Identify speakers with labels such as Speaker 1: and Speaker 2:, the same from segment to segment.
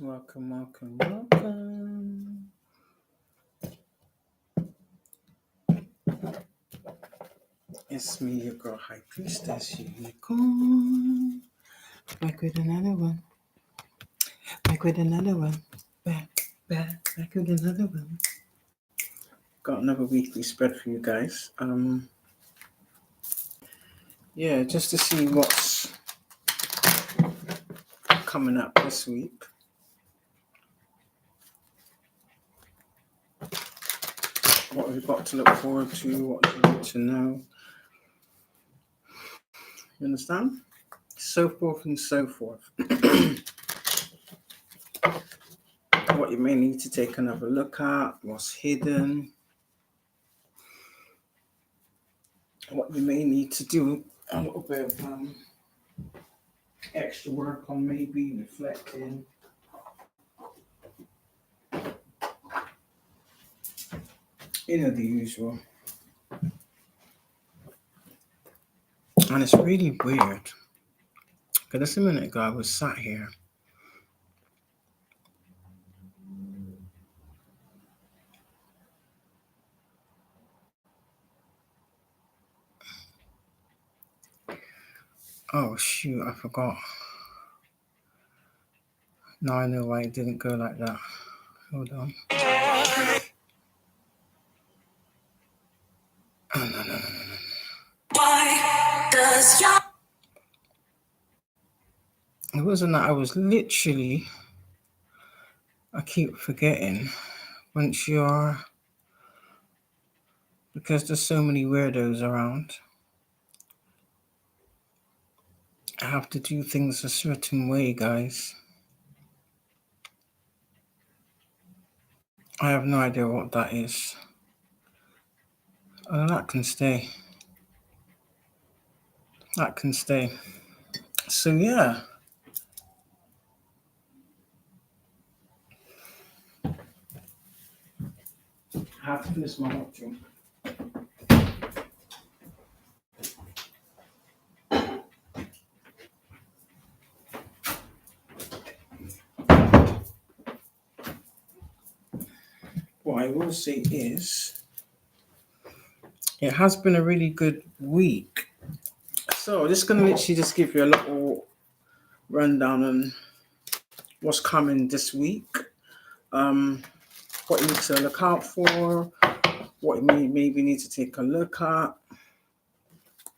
Speaker 1: Welcome, welcome, welcome. It's me, your girl, High Priestess Unicorn. Back with another one. Back with another one. Back with another one. Got another weekly spread for you guys. Yeah, just to see what's coming up this week. What we've got to look forward to, what you need to know. You understand? So forth and so forth. What you may need to take another look at, what's hidden, what you may need to do a little bit of extra work on, maybe reflecting. You know, the usual. And it's really weird. Because just a minute ago, I was sat here. Oh, shoot, I forgot. Now I know why it didn't go like that. Hold on. Oh, no.
Speaker 2: Why does your...
Speaker 1: It wasn't that. I was literally... I keep forgetting. Once you're... Because there's so many weirdos around. I have to do things a certain way, guys. I have no idea what that is. Oh, that can stay. That can stay. So, yeah. I have to finish my hot drink. What I will say is, it has been a really good week. So, just going to literally just give you a little rundown on what's coming this week. What you need to look out for, what you maybe need to take a look at,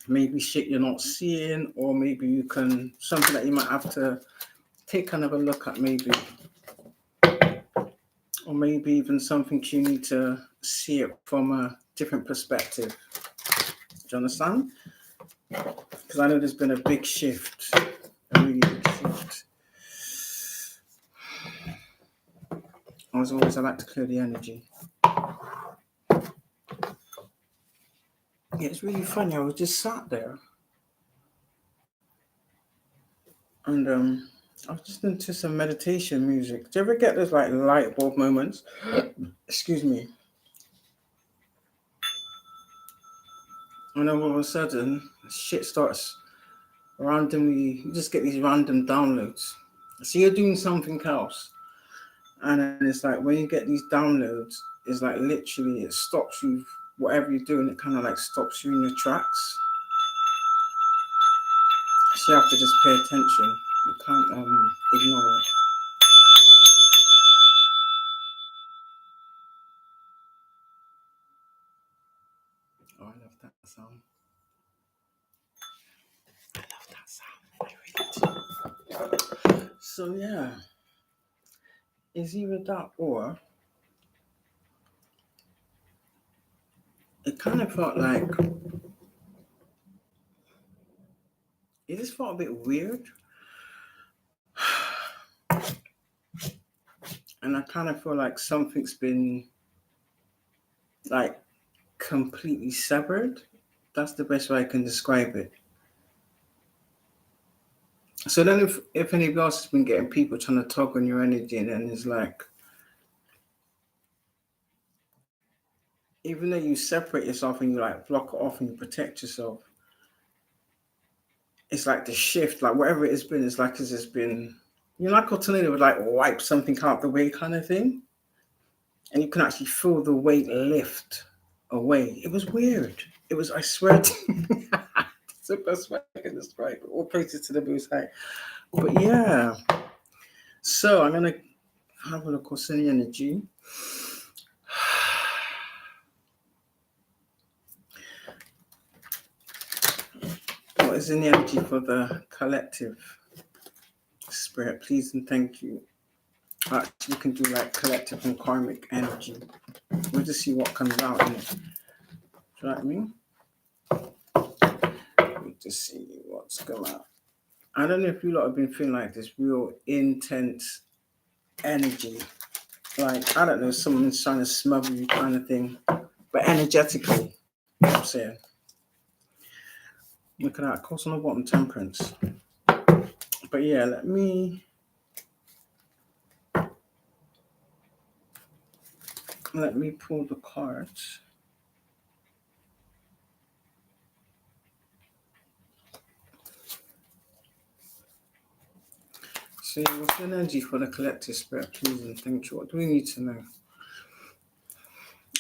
Speaker 1: maybe shit you're not seeing, or maybe you can, something that you might have to take another look at, maybe. Or maybe even something you need to see it from a different perspective. Do you understand? Because I know there's been a big shift, a really big shift. As always, I like to clear the energy. Yeah, it's really funny. I was just sat there and I was listening to some meditation music. Do you ever get those like light bulb moments? Excuse me. And then all of a sudden, shit starts randomly. You just get these random downloads. So you're doing something else, and then it's like when you get these downloads, it's like literally it stops you. Whatever you're doing, it kind of like stops you in your tracks. So you have to just pay attention. You can't ignore it. Oh, I love that sound. I love that sound. I really do. So yeah, it's either that or it kind of felt like it just felt a bit weird. And I kind of feel like something's been like completely severed. That's the best way I can describe it. So then if anybody else has been getting people trying to tug on your energy, and then it's like, even though you separate yourself and you like block it off and you protect yourself, it's like the shift, like whatever it has been, it's like it's just been, You know, like a tornado would like wipe something out the way kind of thing. And you can actually feel the weight lift away. It was weird. It was, I swear to it's the best way I can describe it. All praises to the Most High. But yeah. So I'm gonna have a look what's in the energy. What is in the energy for the collective spirit? Please and thank you. Actually, we can do like collective and karmic energy. We'll just see what comes out in it. Do you know what I mean? We'll just see what's come out. I don't know if you lot have been feeling like this real intense energy. Like, I don't know, someone's trying to smother you kind of thing. But energetically, you know what I'm saying? Look at that, course on the bottom, temperance. But yeah, let me pull the cards. See, what's the energy for the collective spirit, please and thank you. What do we need to know?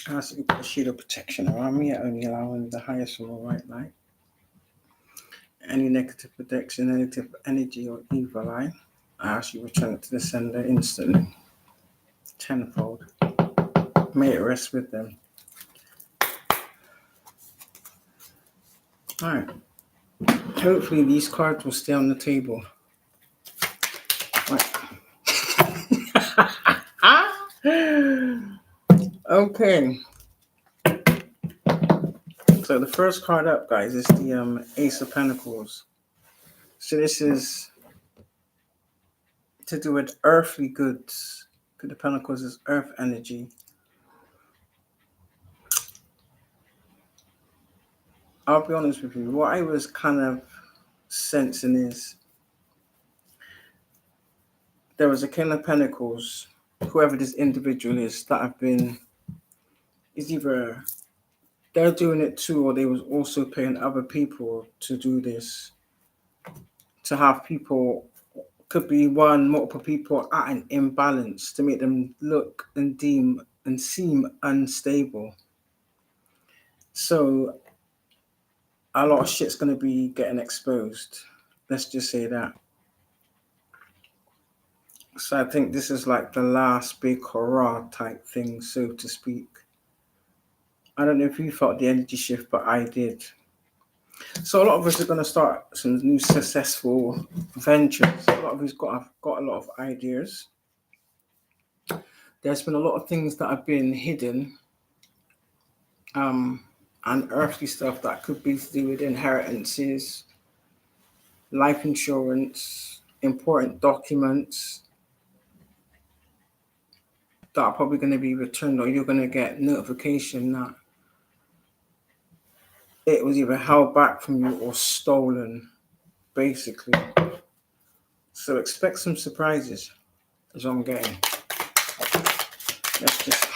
Speaker 1: I ask you to put a shield of protection around me, only allowing the highest from the right light. Any negative protection, negative energy or evil eye, I ask you to return it to the sender instantly. Tenfold. May it rest with them. Alright. Hopefully these cards will stay on the table. Right. Okay. So the first card up, guys, is the Ace of Pentacles. So this is to do with earthly goods. The Pentacles is earth energy. I'll be honest with you. What I was kind of sensing is there was a King of Pentacles, whoever this individual is, that have been, is either they're doing it too, or they was also paying other people to do this. To have people, could be one, multiple people at an imbalance to make them look and deem and seem unstable. So a lot of shit's going to be getting exposed. Let's just say that. So I think this is like the last big hurrah type thing, so to speak. I don't know if you felt the energy shift, but I did. So a lot of us are going to start some new successful ventures. A lot of us got a lot of ideas. There's been a lot of things that have been hidden, and earthly stuff that could be to do with inheritances, life insurance, important documents that are probably going to be returned, or you're going to get notification that it was either held back from you or stolen, basically. So expect some surprises, as I'm getting. Let's just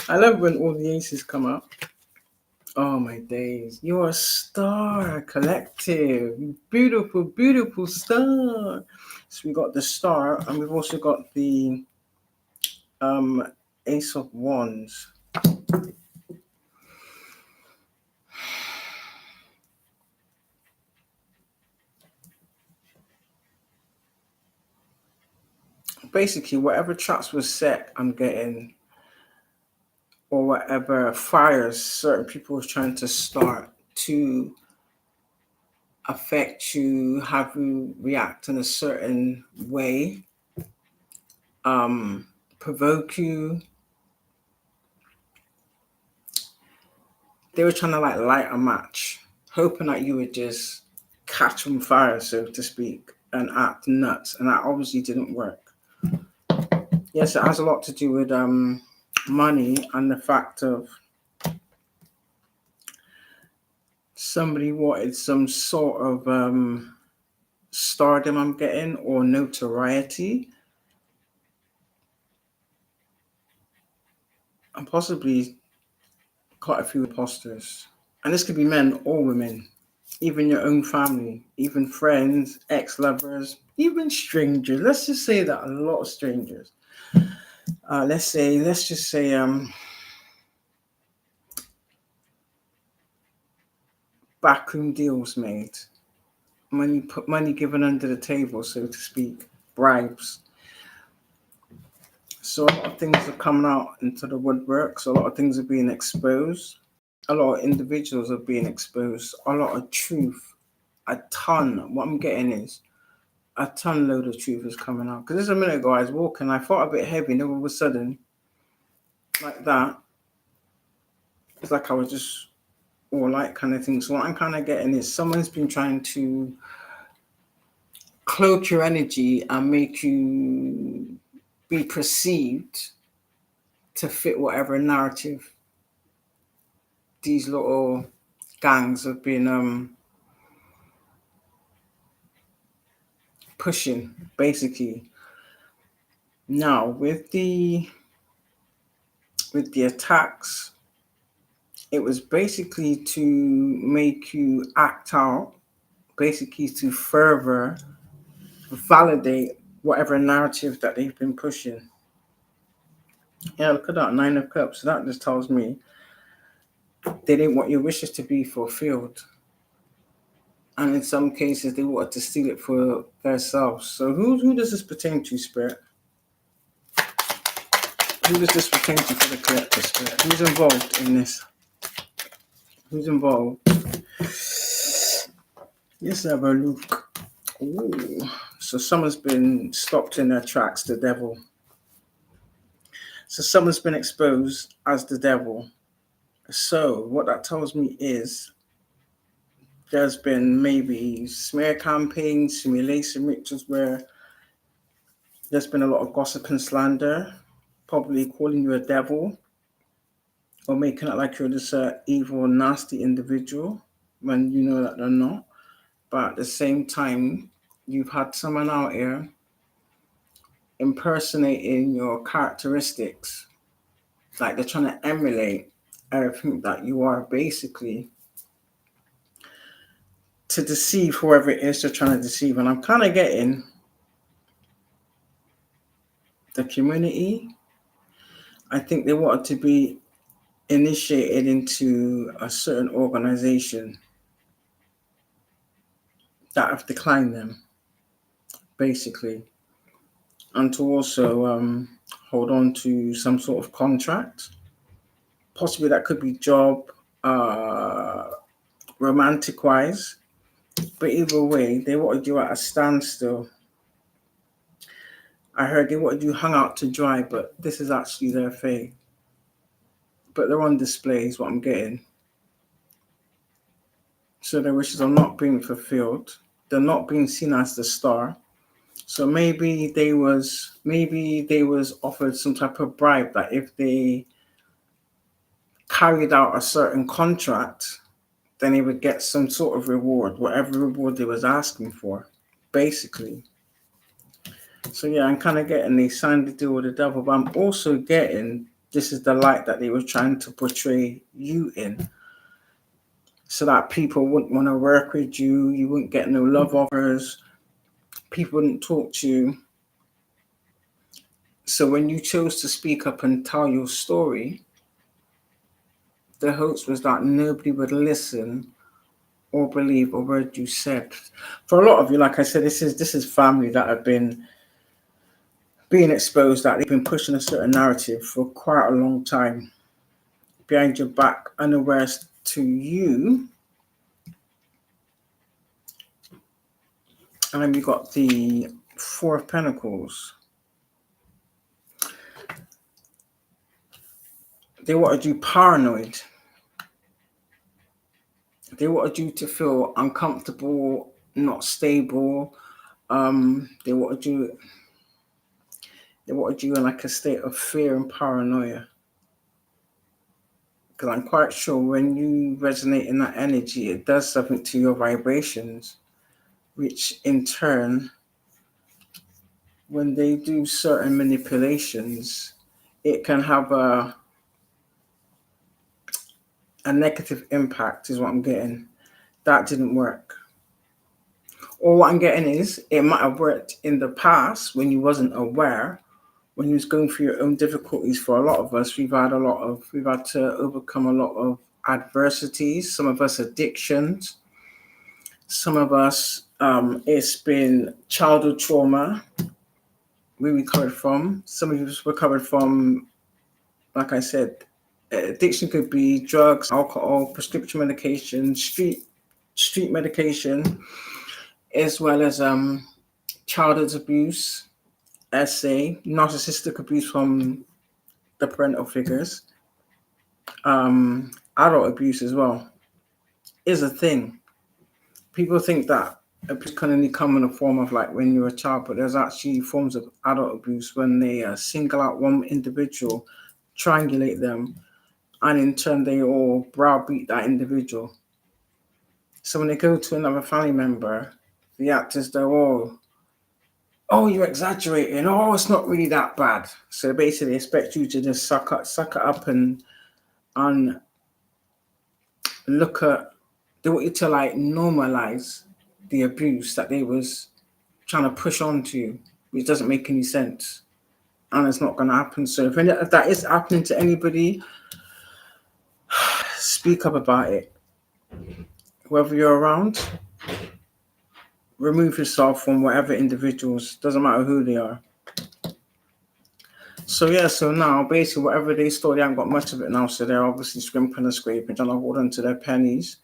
Speaker 1: I love when all the aces come up. Oh my days. You're a star, collective. Beautiful, beautiful star. So we got the star, and we've also got the Ace of Wands. Basically, whatever traps was set, I'm getting, or whatever fires certain people was trying to start to affect you, have you react in a certain way, provoke you. They were trying to like light a match, hoping that you would just catch on fire, so to speak, and act nuts. And that obviously didn't work. Yes, it has a lot to do with money and the fact of somebody wanted some sort of stardom, I'm getting, or notoriety. And possibly quite a few imposters. And this could be men or women. even your own family, even friends, ex-lovers, even strangers. Let's just say that a lot of strangers. Let's just say, backroom deals made, money given under the table, so to speak, bribes. So a lot of things are coming out into the woodwork. So a lot of things are being exposed. A lot of individuals are being exposed. A lot of truth, a ton. What I'm getting is a ton load of truth is coming out. Because just a minute ago, I was walking, I felt a bit heavy, and all of a sudden, like that, it's like I was just all light kind of thing. So what I'm kind of getting is someone's been trying to cloak your energy and make you be perceived to fit whatever narrative these little gangs have been pushing, basically. Now with the attacks, it was basically to make you act out, basically to further validate whatever narrative that they've been pushing. Yeah, look at that, 9 of Cups. So that just tells me they didn't want your wishes to be fulfilled. And in some cases, they wanted to steal it for themselves. So who does this pertain to, Spirit? Who does this pertain to for the collective, Spirit? Who's involved in this? Who's involved? Let's have a look. Ooh. So someone's been stopped in their tracks, the devil. So someone's been exposed as the devil. So what that tells me is there's been maybe smear campaigns, simulation rituals where there's been a lot of gossip and slander, probably calling you a devil or making it like you're just an evil, nasty individual when you know that they're not. But at the same time, you've had someone out here impersonating your characteristics, like they're trying to emulate everything that you are, basically, to deceive whoever it is they're trying to deceive. And I'm kind of getting the community. I think they wanted to be initiated into a certain organization that have declined them, basically, and to also hold on to some sort of contract. Possibly that could be job, romantic wise, but either way, they wanted you at a standstill. I heard they wanted you hung out to dry, but this is actually their fate. But they're on display, is what I'm getting. So their wishes are not being fulfilled. They're not being seen as the star. So maybe they was offered some type of bribe that if they carried out a certain contract, then they would get some sort of reward, whatever reward they was asking for, basically. So yeah, I'm kind of getting they signed the deal with the devil, but I'm also getting this is the light that they were trying to portray you in, so that people wouldn't want to work with you. You wouldn't get no love offers. People wouldn't talk to you. So when you chose to speak up and tell your story, the hopes was that nobody would listen or believe a word you said. For a lot of you, like I said, this is family that have been being exposed, that they've been pushing a certain narrative for quite a long time behind your back, unaware to you. And then we got the Four of Pentacles. They wanted you paranoid. They wanted you to feel uncomfortable, not stable. They wanted you in like a state of fear and paranoia. Because I'm quite sure when you resonate in that energy, it does something to your vibrations, which in turn, when they do certain manipulations, it can have a negative impact, is what I'm getting. That didn't work. Or what I'm getting is it might have worked in the past when you wasn't aware, when you was going through your own difficulties. For a lot of us, we've had to overcome a lot of adversities, some of us addictions, some of us it's been childhood trauma we recovered from. Some of us recovered from, like I said, addiction could be drugs, alcohol, prescription medication, street medication, as well as childhood abuse, narcissistic abuse from the parental figures, adult abuse as well is a thing. People think that abuse can only come in the form of like when you're a child, but there's actually forms of adult abuse when they single out one individual, triangulate them, and in turn they all browbeat that individual. So when they go to another family member, the act as though, oh, you're exaggerating. Oh, it's not really that bad. So basically, they expect you to just suck it up, and look at. They want you to like normalize the abuse that they was trying to push onto you, which doesn't make any sense, and it's not going to happen. So if that is happening to anybody, speak up about it. Whoever you're around, remove yourself from whatever individuals. Doesn't matter who they are. So yeah, so now basically whatever they stole, they haven't got much of it now. So they're obviously scrimping and scraping, trying to hold on to their pennies.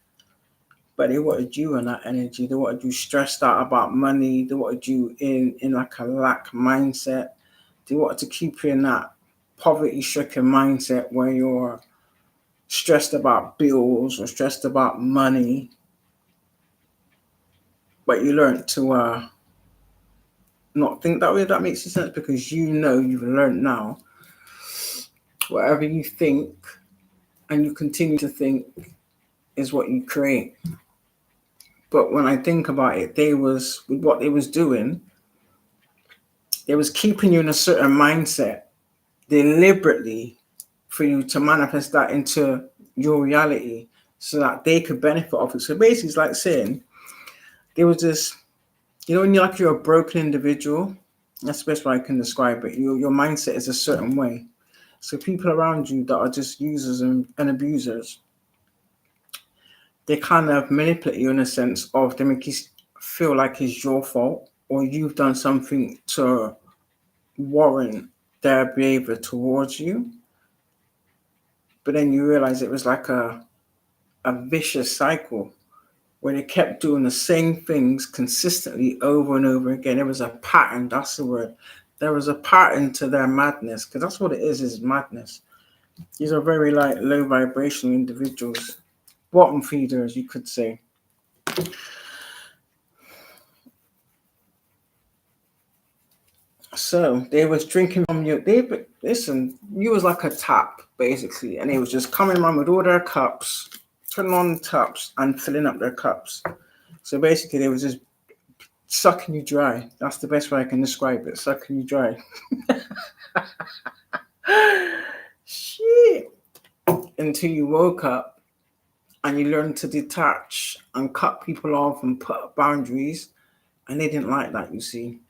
Speaker 1: But they wanted you in that energy. They wanted you stressed out about money. They wanted you in like a lack mindset. They wanted to keep you in that poverty-stricken mindset where you're stressed about bills or stressed about money. But you learned to not think that way. If that makes sense, because you know you've learned now. Whatever you think and you continue to think is what you create. But when I think about it, they was with what they was doing, they was keeping you in a certain mindset deliberately for you to manifest that into your reality so that they could benefit off it. So basically it's like saying there was this, when you're a broken individual, that's the best way I can describe it. Your mindset is a certain way. So people around you that are just users and abusers, they kind of manipulate you in a sense of they make you feel like it's your fault or you've done something to warrant their behavior towards you. But then you realize it was like a vicious cycle where they kept doing the same things consistently over and over again. There was a pattern, that's the word. There was a pattern to their madness, because that's what it is madness. These are very like low vibrational individuals, bottom feeders, you could say. So they was drinking from you. You was like a tap basically, and they was just coming around with all their cups, turning on the taps and filling up their cups. So basically, they was just sucking you dry. That's the best way I can describe it. Sucking you dry. Shit. Until you woke up and you learned to detach and cut people off and put up boundaries, and they didn't like that. You see.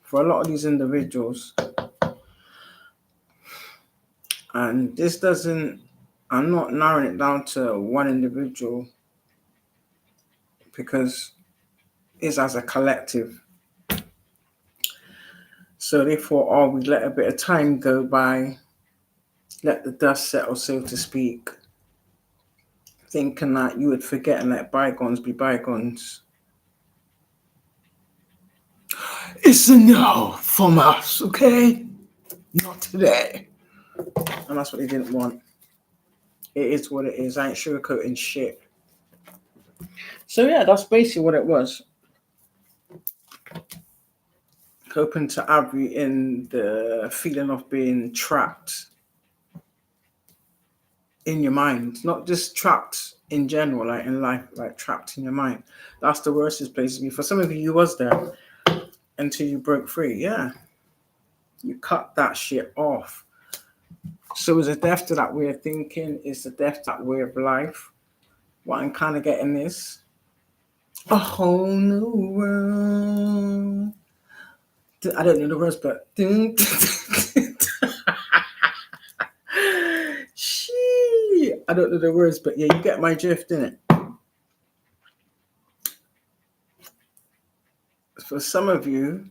Speaker 1: For a lot of these individuals, and this doesn't, I'm not narrowing it down to one individual because it's as a collective. So they thought, oh, we let a bit of time go by, let the dust settle, so to speak, thinking that you would forget and let bygones be bygones. It's a no from us, okay? Not today. And that's what they didn't want. It is what it is. I ain't sugarcoating shit. So yeah, that's basically what it was. Hoping to have you in the feeling of being trapped in your mind, not just trapped in general, like in life, like trapped in your mind. That's the worstest place to be. For some of you was there until you broke free. Yeah, you cut that shit off. So it's a death to that way of thinking. It's a death to that way of life. what I'm kind of getting is a whole new world. I don't know the words, but I don't know the words, but yeah, you get my drift, innit? For some of you,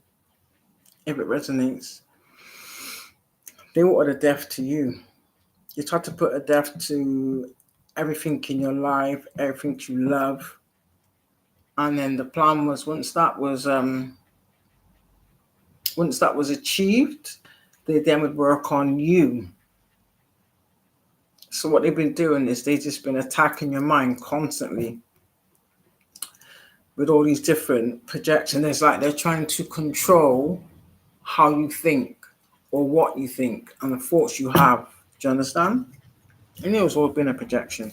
Speaker 1: if it resonates, they wanted a death to you. You tried to put a death to everything in your life, everything you love. And then the plan was once that was achieved, they then would work on you. So what they've been doing is they've just been attacking your mind constantly with all these different projections. It's like they're trying to control how you think or what you think and the thoughts you have. Do you understand? And it was all been a projection.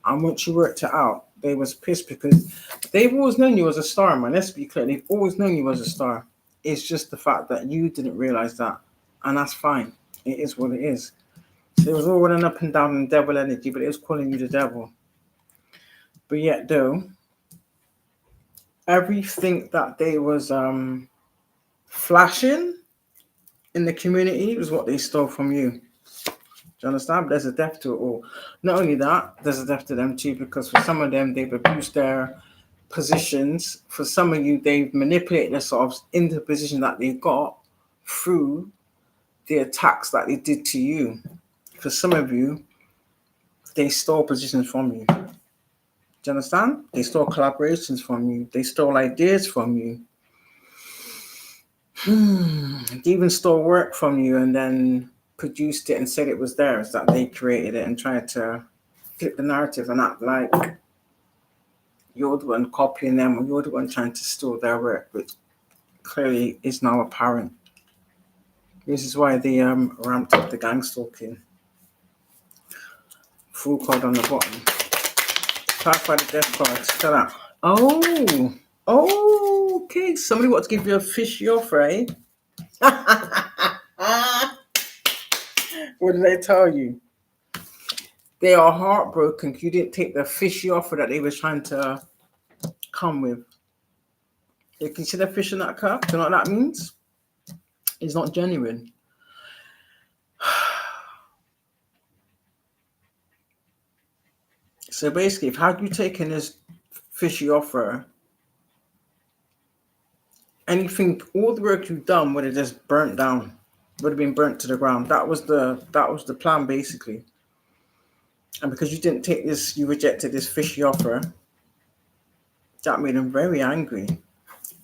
Speaker 1: And once you worked it out, they was pissed because they've always known you as a star, man. Let's be clear. They've always known you as a star. It's just the fact that you didn't realize that. And that's fine. It is what it is. It was all running up and down in devil energy, but it was calling you the devil. But yet, though, everything that they was flashing in the community was what they stole from you. Do you understand? But there's a depth to it all. Not only that, there's a depth to them too, because for some of them, they've abused their positions. For some of you, they've manipulated themselves into the position that they got through the attacks that they did to you. For some of you, they stole positions from you. Do you understand? They stole collaborations from you. They stole ideas from you. They even stole work from you and then produced it and said it was theirs, that they created it, and tried to flip the narrative and act like you're the one copying them or you're the one trying to steal their work, which clearly is now apparent. This is why they ramped up the gang stalking. Full card on the bottom. Clarify the death cards. Tell that. Oh, okay. Somebody wants to give you a fishy offer, eh? What did they tell you? They are heartbroken. You didn't take the fishy offer that they were trying to come with. You can see the fish in that cup. Do you know what that means? It's not genuine. So basically, if had you taken this fishy offer, anything, all the work you've done would have just burnt down, would have been burnt to the ground. That was the plan, basically. And because you didn't take this, you rejected this fishy offer, that made them very angry.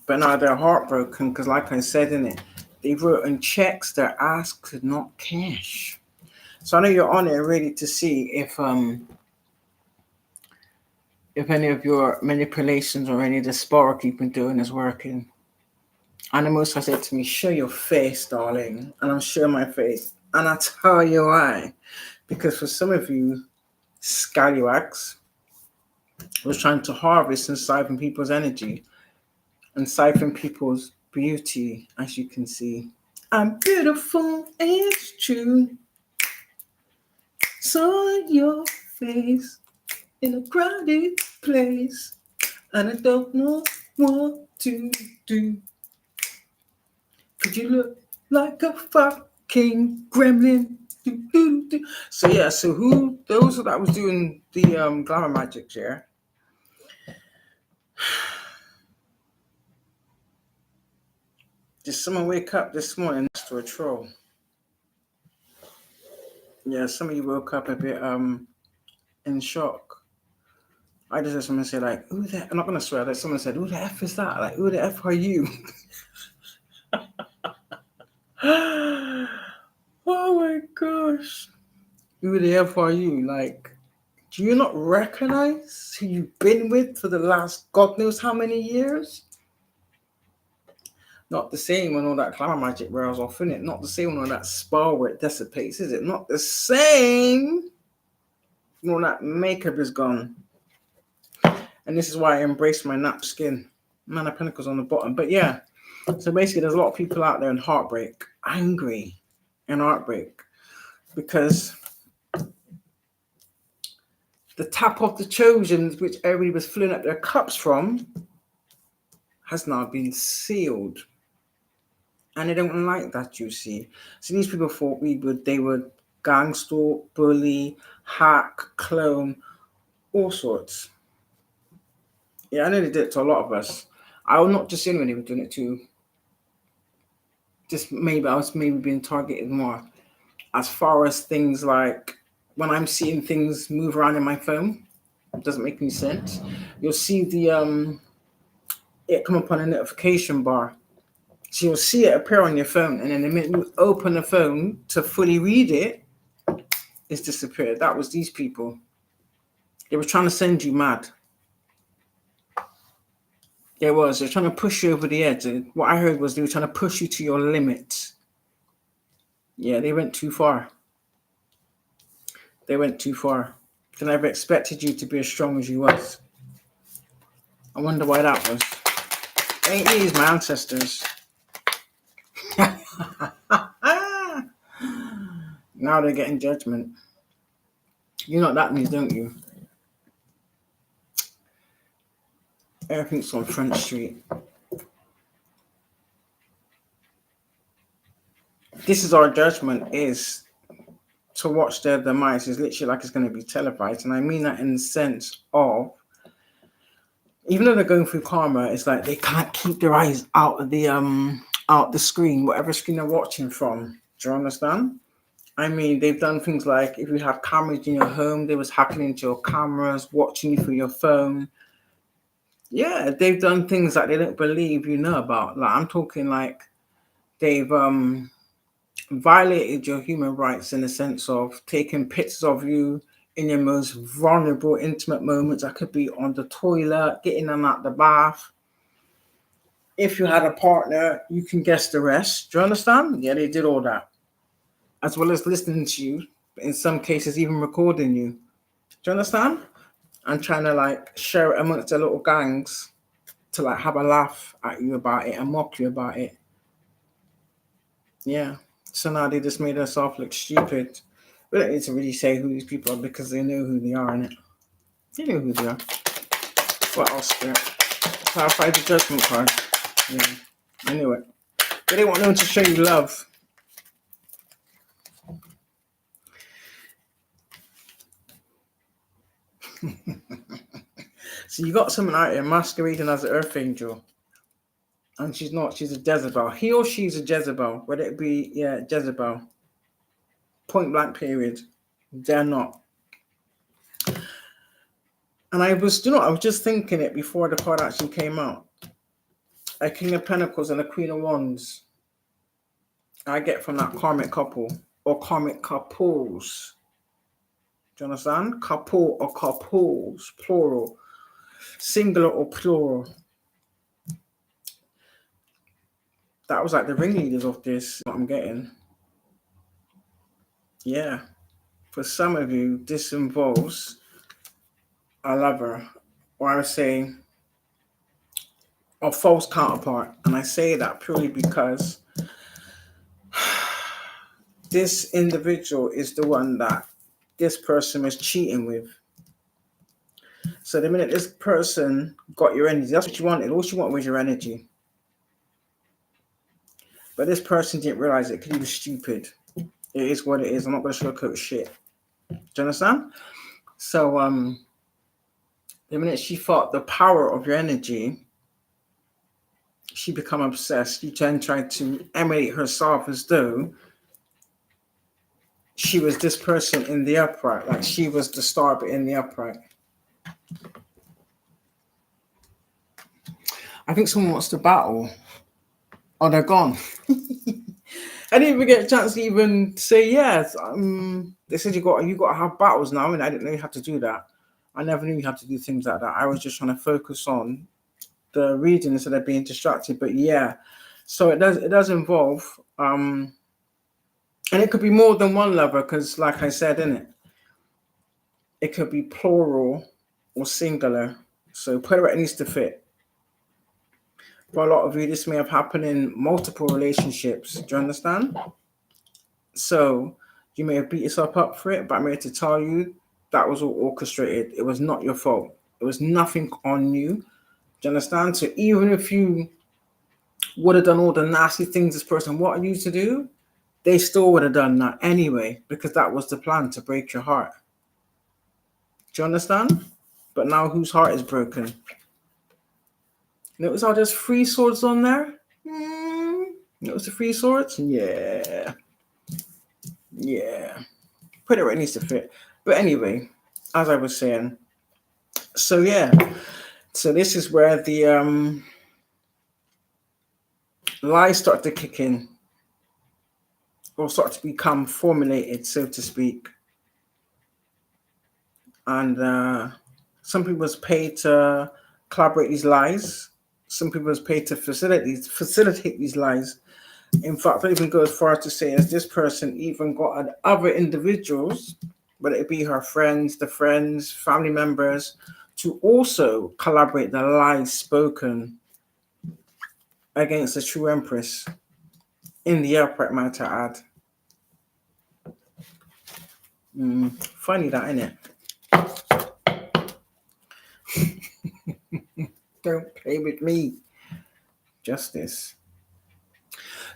Speaker 1: But now they're heartbroken because, like I said in it, they wrote in checks their ass could not cash. So I know you're on it ready to see if any of your manipulations or any of the spark you've been doing is working. And the Most High said to me, show your face, darling. And I'm showing my face. And I tell you why. Because for some of you, scallywags was trying to harvest and siphon people's energy and siphon people's beauty, as you can see. I'm beautiful, it's true. Saw your face in a crowded place, and I don't know what to do. Could you look like a fucking gremlin? So yeah, so those that was doing the glamour magic, yeah. Did someone wake up this morning next to a troll? Yeah, some of you woke up a bit in shock. I just heard someone say like, "Who the?" I'm not gonna swear. Like someone said, "Who the f is that?" Like, "Who the f are you?" Oh my gosh. Who the f are you? Like, do you not recognize who you've been with for the last God knows how many years? Not the same when all that glamour magic wears off, innit? Not the same when all that spell where it dissipates, is it? Not the same when all that makeup is gone. And this is why I embrace my nap skin. Man of Pentacles on the bottom. But yeah, so basically there's a lot of people out there in heartbreak, angry in heartbreak, because the tap of the Trojans, which everybody was filling up their cups from, has now been sealed. And they don't like that, you see. So these people thought they would gang stalk, bully, hack, clone, all sorts. Yeah, I know they did it to a lot of us. I will not just say when they were doing it to. Just maybe I was being targeted more. As far as things like when I'm seeing things move around in my phone, it doesn't make any sense. You'll see it come up on a notification bar. So you'll see it appear on your phone, and then the minute you open the phone to fully read it, it's disappeared. That was these people. They were trying to send you mad. They're trying to push you over the edge. And what I heard was they were trying to push you to your limit. Yeah, they went too far. They went too far. They never expected you to be as strong as you was. I wonder why that was. Ain't these my ancestors? Now they're getting judgment. You know what that means, don't you? Everything's on Front Street. This is our judgment, is to watch their demise is literally like it's going to be televised. And I mean that in the sense of, even though they're going through karma, it's like they can't keep their eyes out of the screen, whatever screen they're watching from. Do you understand? I mean, they've done things like, if you have cameras in your home, they was hacking into your cameras, watching you through your phone. Yeah, they've done things that they don't believe you know about. Like, I'm talking like they've violated your human rights in the sense of taking pictures of you in your most vulnerable, intimate moments. That could be on the toilet, getting them out the bath. If you had a partner, you can guess the rest. Do you understand? Yeah, they did all that. As well as listening to you, in some cases even recording you. Do you understand? And trying to like share it amongst their little gangs to like have a laugh at you about it and mock you about it. Yeah. So now they just made themselves look stupid. We don't need to really say who these people are because they know who they are, innit? They know who they are. What else? Clarify the judgment card. Yeah. Anyway, they didn't want them to show you love. So you got someone out here masquerading as an earth angel. And she's not, she's a Jezebel. He or she's a Jezebel. Whether it be, Jezebel. Point blank period. They're not. And I was just thinking it before the card actually came out. A King of Pentacles and a Queen of Wands. I get from that karmic couple or karmic couples. Do you understand? Couple or couples, plural. Singular or plural. That was like the ringleaders of this, what I'm getting. Yeah. For some of you, this involves a lover, or I would say a false counterpart. And I say that purely because this individual is the one that this person was cheating with. So the minute this person got your energy, that's what you wanted. All you wanted was your energy. But this person didn't realize it because he was stupid. It is what it is. I'm not going to sugarcoat shit. Do you understand? So the minute she felt the power of your energy, she became obsessed. She then tried to emulate herself as though she was this person in the upright, like she was the star but in the upright. I think someone wants to battle. Oh, they're gone. I didn't even get a chance to even say yes. They said you got to have battles now, and I didn't know you had to do that. I never knew you had to do things like that. I was just trying to focus on the reading instead of being distracted. But yeah, so it does involve and it could be more than one lover because, like I said, it could be plural or singular. So put where it needs to fit. For a lot of you, this may have happened in multiple relationships. Do you understand? So you may have beat yourself up for it, but I'm here to tell you That was all orchestrated. It was not your fault. It was nothing on you. Do you understand? So even if you would have done all the nasty things this person wanted you to do, they still would have done that anyway, because that was the plan, to break your heart. Do you understand? But now whose heart is broken? Notice how there's 3 swords on there? Notice the 3 swords? Yeah. Yeah. Put it where it needs to fit. But anyway, as I was saying, so yeah. So this is where the lies start to kick in, or start to become formulated, so to speak. And some people was paid to collaborate these lies. Some people was paid to facilitate these lies. In fact, I even go as far to say as this person even got other individuals, whether it be her friends, family members, to also collaborate the lies spoken against the true empress in the upright, might I add. Funny that, innit? Don't play with me. Justice.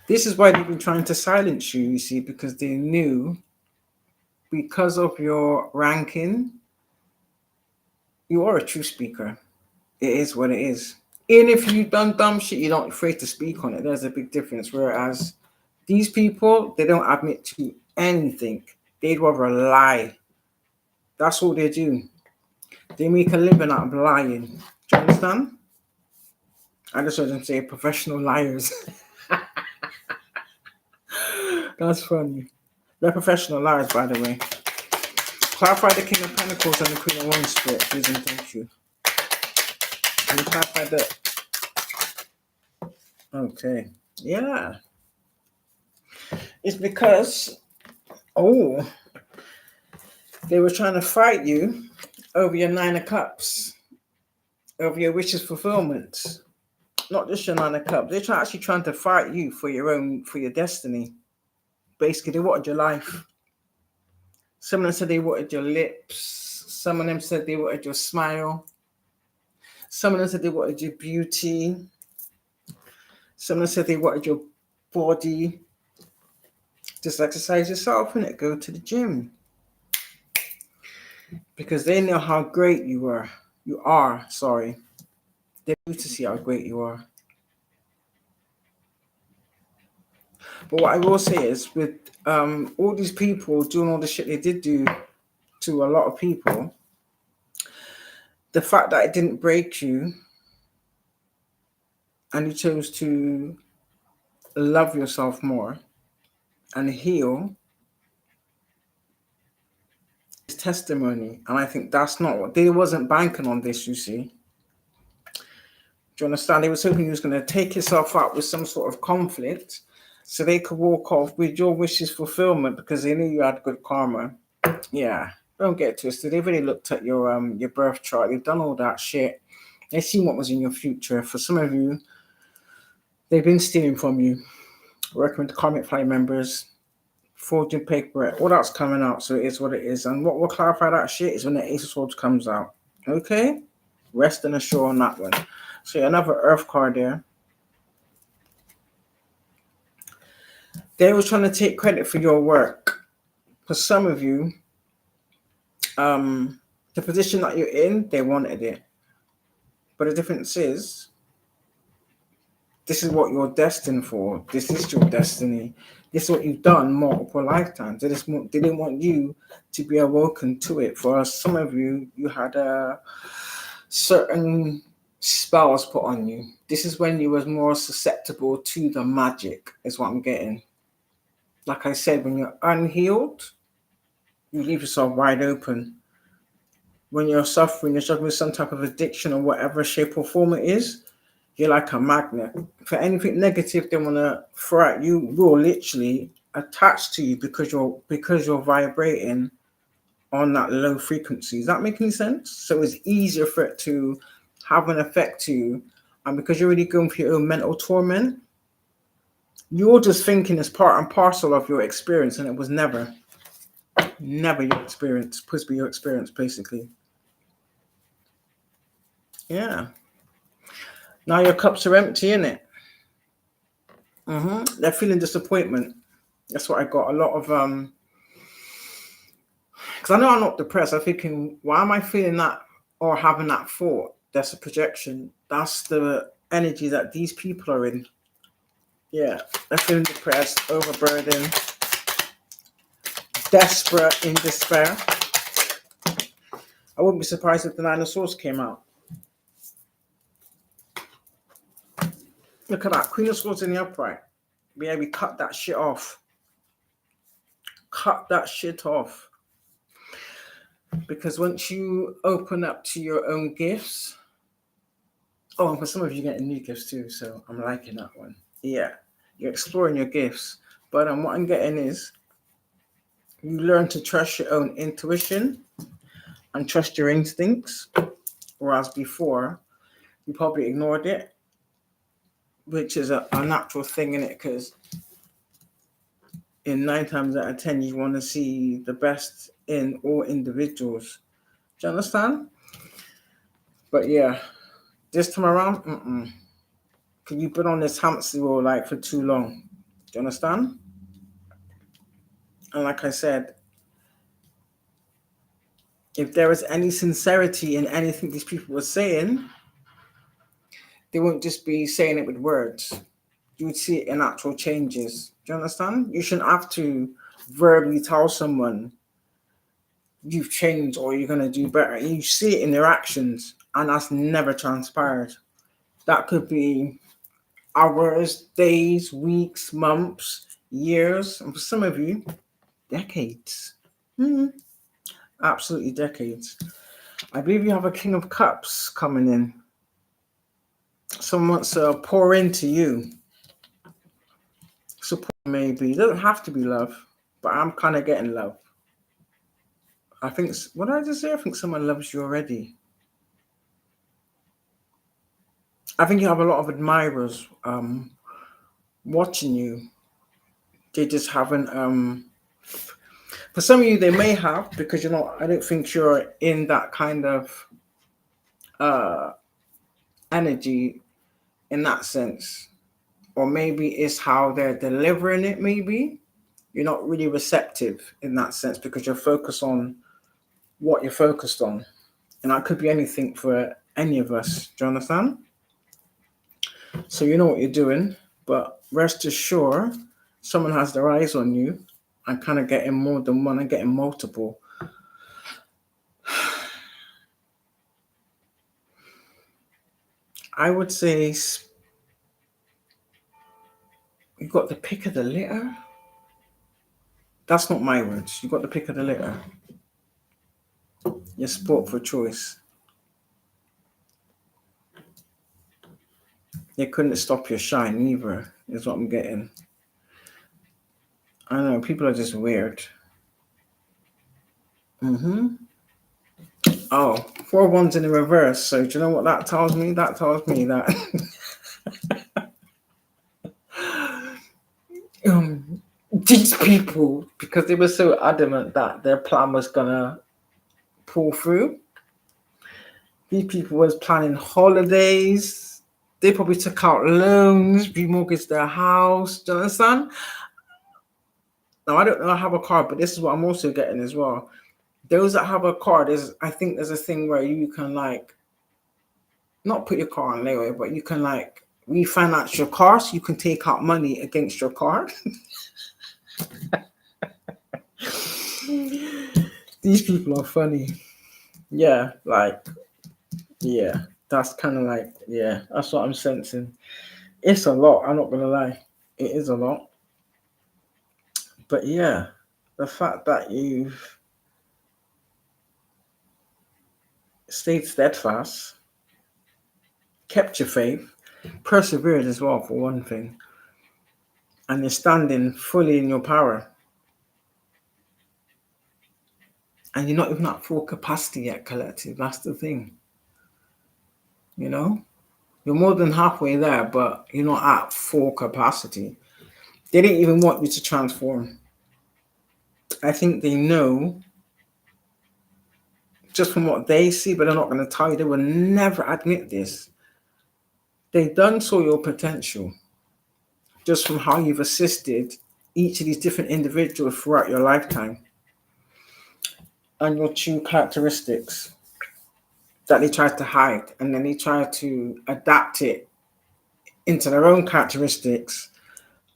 Speaker 1: This is why they've been trying to silence you, you see, because they knew, because of your ranking, you are a true speaker. It is what it is. Even if you've done dumb shit, you're not afraid to speak on it. There's a big difference. Whereas these people, they don't admit to anything. They'd rather lie. That's all they do. They make a living out of lying. Do you understand? I just heard them say professional liars. That's funny. They're professional liars, by the way. Clarify the King of Pentacles and the Queen of Wands split, please and thank you. Can you clarify that? Okay. Yeah. It's because, they were trying to fight you over your 9 of Cups, over your wishes fulfillment. Not just your 9 of Cups. They're actually trying to fight you for your destiny. Basically, they wanted your life. Some of them said they wanted your lips. Some of them said they wanted your smile. Some of them said they wanted your beauty. Some of them said they wanted your body. Just exercise yourself, innit? Go to the gym. Because they know how great you are. They need to see how great you are. But what I will say is, with all these people doing all the shit they did do to a lot of people, the fact that it didn't break you and you chose to love yourself more and heal is testimony. And I think that's not what they wasn't banking on this, you see. Do you understand? They was hoping you was going to take yourself out with some sort of conflict so they could walk off with your wishes fulfillment because they knew you had good karma. Yeah, don't get twisted. They've already looked at your birth chart. They've done all that shit. They've seen what was in your future. For some of you, they've been stealing from you. Working with karmic flight members, forging paper, all that's coming out. So it is what it is. And what will clarify that shit is when the Ace of Swords comes out. Okay? Rest and assure on that one. So another Earth card there. They were trying to take credit for your work. For some of you, the position that you're in, they wanted it. But the difference is, this is what you're destined for. This is your destiny. This is what you've done multiple lifetimes. They didn't want you to be awoken to it. For some of you, you had a certain spells put on you. This is when you was more susceptible to the magic, is what I'm getting. Like I said, when you're unhealed, you leave yourself wide open. When you're suffering, you're struggling with some type of addiction or whatever shape or form it is, you're like a magnet. For anything negative they want to throw at you, will literally attach to you because you're vibrating on that low frequency. Does that make any sense? So it's easier for it to have an effect to you. And because you're already going through your own mental torment, you're just thinking it's part and parcel of your experience, and it was never. Never your experience. Supposed to be your experience, basically. Yeah. Now your cups are empty, innit? They're feeling disappointment. That's what I got. A lot of because I know I'm not depressed. I'm thinking, why am I feeling that or having that thought? That's a projection. That's the energy that these people are in. Yeah, they're feeling depressed, overburdened, desperate, in despair. I wouldn't be surprised if the Nine of Swords came out. Look at that. Queen of Swords in the upright. Yeah, we cut that shit off. Cut that shit off. Because once you open up to your own gifts, oh, and for some of you getting new gifts too, so I'm liking that one. Yeah, you're exploring your gifts. But what I'm getting is you learn to trust your own intuition and trust your instincts, whereas before you probably ignored it, which is a natural thing in it, because in 9 times out of 10 you want to see the best in all individuals. Do you understand? But yeah, this time around, because you've been on this hamster wheel like for too long. Do you understand? And like I said, if there is any sincerity in anything these people were saying, they won't just be saying it with words. You would see it in actual changes. Do you understand? You shouldn't have to verbally tell someone you've changed or you're going to do better. You see it in their actions, and that's never transpired. That could be hours, days, weeks, months, years, and for some of you, decades. Absolutely decades. I believe you have a King of Cups coming in. Someone wants to pour into you. Support, maybe. It doesn't have to be love, but I'm kind of getting love. I think, what did I just say? I think someone loves you already. I think you have a lot of admirers watching you. They just haven't, for some of you, they may have, because I don't think you're in that kind of energy in that sense. Or maybe it's how they're delivering it, maybe. You're not really receptive in that sense because you're focused on what you're focused on. And that could be anything for any of us. Do you understand? So you know what you're doing, but rest assured, someone has their eyes on you and kind of getting more than one and getting multiple. I would say you got the pick of the litter. That's not my words. You got the pick of the litter. You're sport for choice. You couldn't stop your shine either, is what I'm getting. I know, people are just weird. Oh, 4 ones in the reverse. So do you know what that tells me? That tells me that these people, because they were so adamant that their plan was gonna pull through, these people was planning holidays. They probably took out loans, remortgaged their house. Do you understand? Now I don't know, I have a car, but this is what I'm also getting as well. Those that have a car, I think there's a thing where you can like not put your car on layaway, but you can like refinance your car so you can take out money against your car. These people are funny. Yeah, that's kind of like, that's what I'm sensing. It's a lot, I'm not gonna lie. It is a lot. But yeah, the fact that you've stayed steadfast, kept your faith, persevered as well, for one thing, and you're standing fully in your power. And you're not even at full capacity yet, collective. That's the thing. You're more than halfway there, but you're not at full capacity. They didn't even want you to transform. I think they know just from what they see, but they're not going to tell you. They will never admit this. They done saw your potential just from how you've assisted each of these different individuals throughout your lifetime and your true characteristics that they try to hide, and then they try to adapt it into their own characteristics,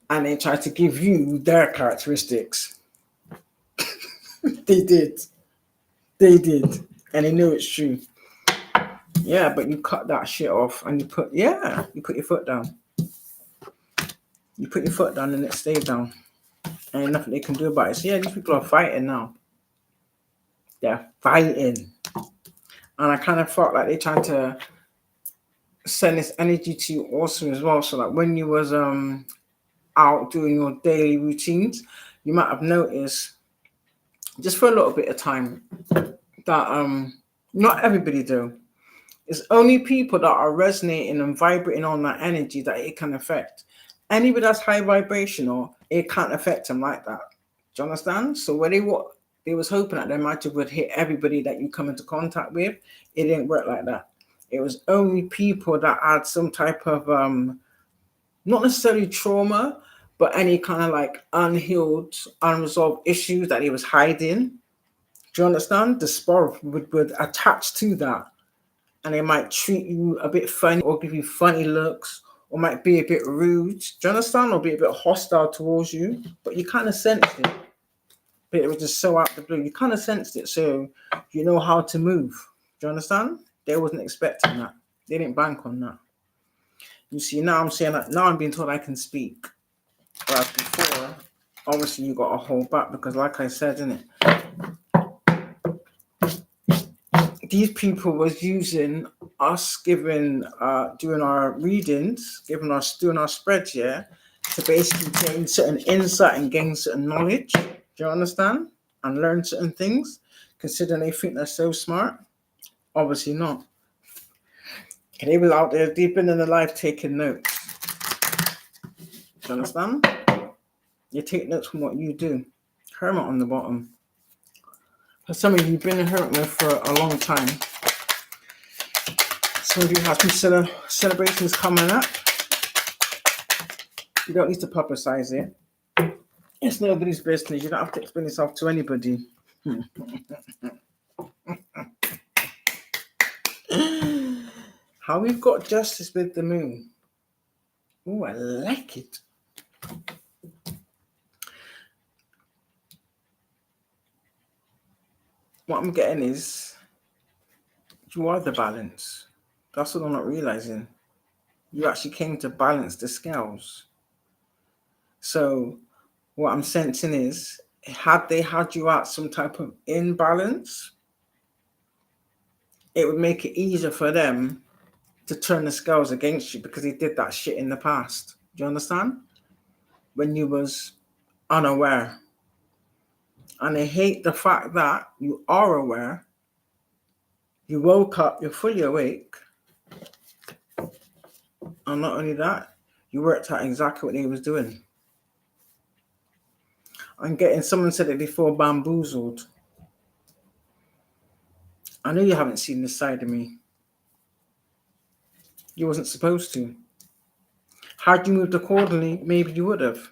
Speaker 1: and they try to give you their characteristics. They did. They did. And they know it's true. Yeah, but you cut that shit off and you put your foot down. You put your foot down and it stays down. And ain't nothing they can do about it. So yeah, these people are fighting now. They're fighting. And I kind of felt like they tried to send this energy to you also as well. So like when you was out doing your daily routines, you might have noticed just for a little bit of time that not everybody do. It's only people that are resonating and vibrating on that energy that it can affect. Anybody that's high vibrational, it can't affect them like that. Do you understand? So when they was hoping that their magic would hit everybody that you come into contact with, it didn't work like that. It was only people that had some type of not necessarily trauma, but any kind of like unhealed, unresolved issues that he was hiding. Do you understand? The spell would attach to that, and they might treat you a bit funny or give you funny looks or might be a bit rude. Do you understand? Or be a bit hostile towards you, but you kind of sensed it. But it was just so out of the blue. You kind of sensed it, so you know how to move. Do you understand? They wasn't expecting that. They didn't bank on that. You see, now I'm saying that now I'm being told I can speak. Whereas before, obviously you got to hold back because like I said, innit? These people was using us doing our readings, doing our spreads, yeah, to basically gain certain insight and gain certain knowledge. Do you understand? And learn certain things, considering they think they're so smart. Obviously not. And they were out there deep in their life taking notes. Do you understand? You take notes from what you do. Hermit on the bottom. For some of you, you've been a hermit for a long time. Some of you have some celebrations coming up. You don't need to publicize it. It's nobody's business. You don't have to explain yourself to anybody. How we've got justice with the moon. Oh, I like it. What I'm getting is you are the balance. That's what I'm not realizing. You actually came to balance the scales. So what I'm sensing is, had they had you at some type of imbalance, it would make it easier for them to turn the scales against you because they did that shit in the past. Do you understand? When you was unaware. And they hate the fact that you are aware, you woke up, you're fully awake, and not only that, you worked out exactly what they was doing. I'm getting, someone said it before, bamboozled. I know you haven't seen this side of me. You wasn't supposed to. Had you moved accordingly, maybe you would have.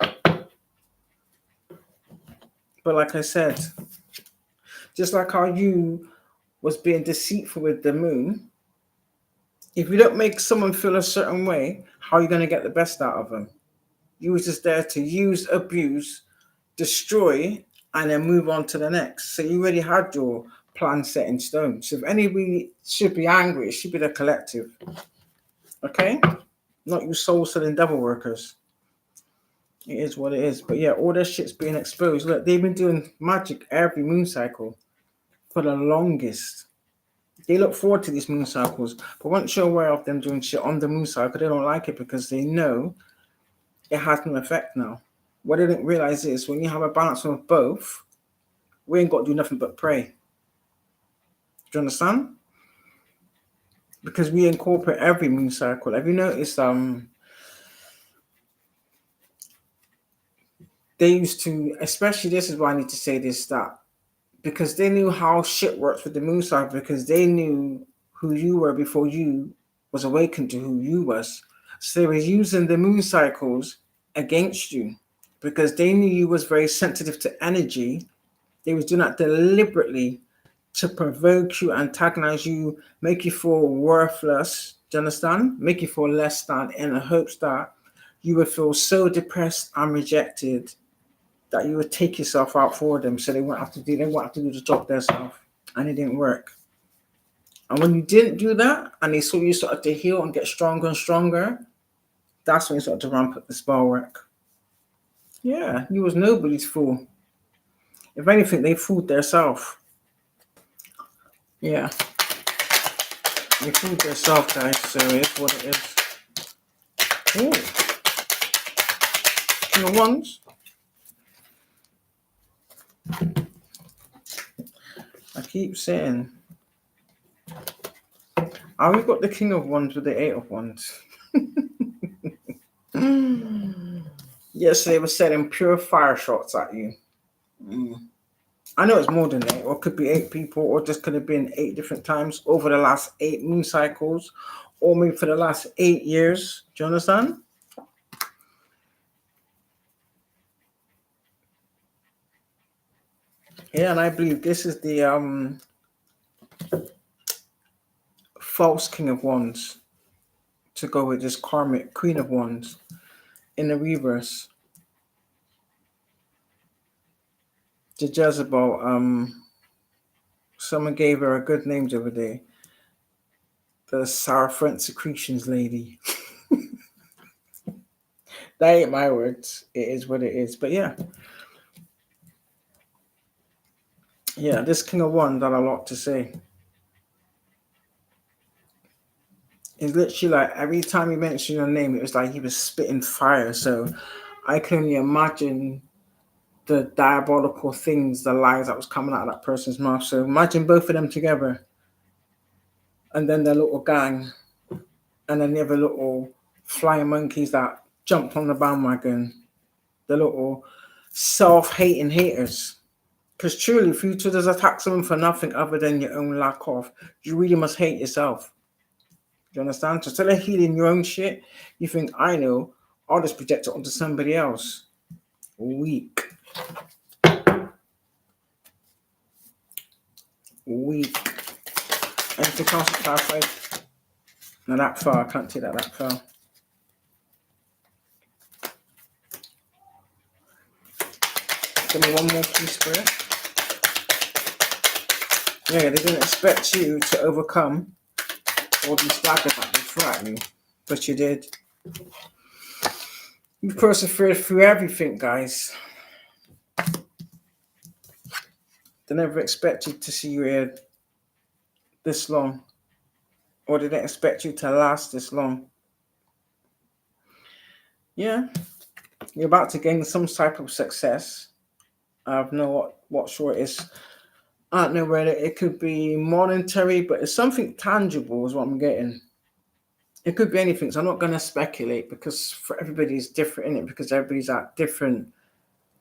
Speaker 1: But like I said, just like how you was being deceitful with the moon, if you don't make someone feel a certain way, how are you going to get the best out of them? You was just there to use, abuse, destroy, and then move on to the next. So you already had your plan set in stone. So if anybody should be angry, it should be the collective. Okay? Not you soul-selling devil workers. It is what it is. But yeah, all this shit's being exposed. Look, they've been doing magic every moon cycle for the longest. They look forward to these moon cycles. But once you're aware of them doing shit on the moon cycle, they don't like it because they know it has no effect now. What they didn't realize is when you have a balance of both, we ain't got to do nothing but pray. Do you understand? Because we incorporate every moon cycle. Have you noticed they used to, especially this is why I need to say this, that because they knew how shit works with the moon cycle, because they knew who you were before you was awakened to who you was. So they were using the moon cycles against you because they knew you was very sensitive to energy. They was doing that deliberately to provoke you, antagonize you, make you feel worthless. Do you understand? Make you feel less than, in the hopes that you would feel so depressed and rejected that you would take yourself out for them, so they won't have to do the job themselves, and it didn't work. And when you didn't do that, and they saw you started to heal and get stronger and stronger, that's when you started to ramp up the spell work. Yeah, you was nobody's fool. If anything, they fooled themselves. Yeah, they fooled themselves, guys. So it's what it is. Oh, King of Wands. I keep saying, oh, we got the King of Wands with the Eight of Wands. Yes, they were setting pure fire shots at you. I know it's more than 8, or it could be 8 people, or just could have been 8 different times over the last 8 moon cycles, or maybe for the last 8 years. Do you understand? Yeah, and I believe this is the false King of Wands to go with this karmic Queen of Wands in the reverse. The Jezebel, someone gave her a good name the other day. The Saffron Secretions lady. That ain't my words. It is what it is. But yeah. Yeah, this King of Wands had a lot to say. It's literally like every time he mentioned your name, it was like he was spitting fire. So I can only imagine the diabolical things, the lies that was coming out of that person's mouth. So imagine both of them together, and then their little gang, and then the other little flying monkeys that jumped on the bandwagon, the little self-hating haters. Because truly, if you to just attack someone for nothing other than your own lack of, you really must hate yourself. Do you understand? So instead of healing your own shit, you think, I know, I'll just project it onto somebody else. Weak. Weak. Anything else to clarify? Not that far. I can't take that far. Give me one more, please, Spirit. Yeah, they didn't expect you to overcome all these daggers that they threw at you, but you did. You persevered through everything, guys. They never expected to see you here this long, or they didn't expect you to last this long. Yeah, you're about to gain some type of success. I don't know what sure it is. I don't know whether it could be monetary, but it's something tangible is what I'm getting. It could be anything, so I'm not going to speculate because for everybody it's different in it, because everybody's at different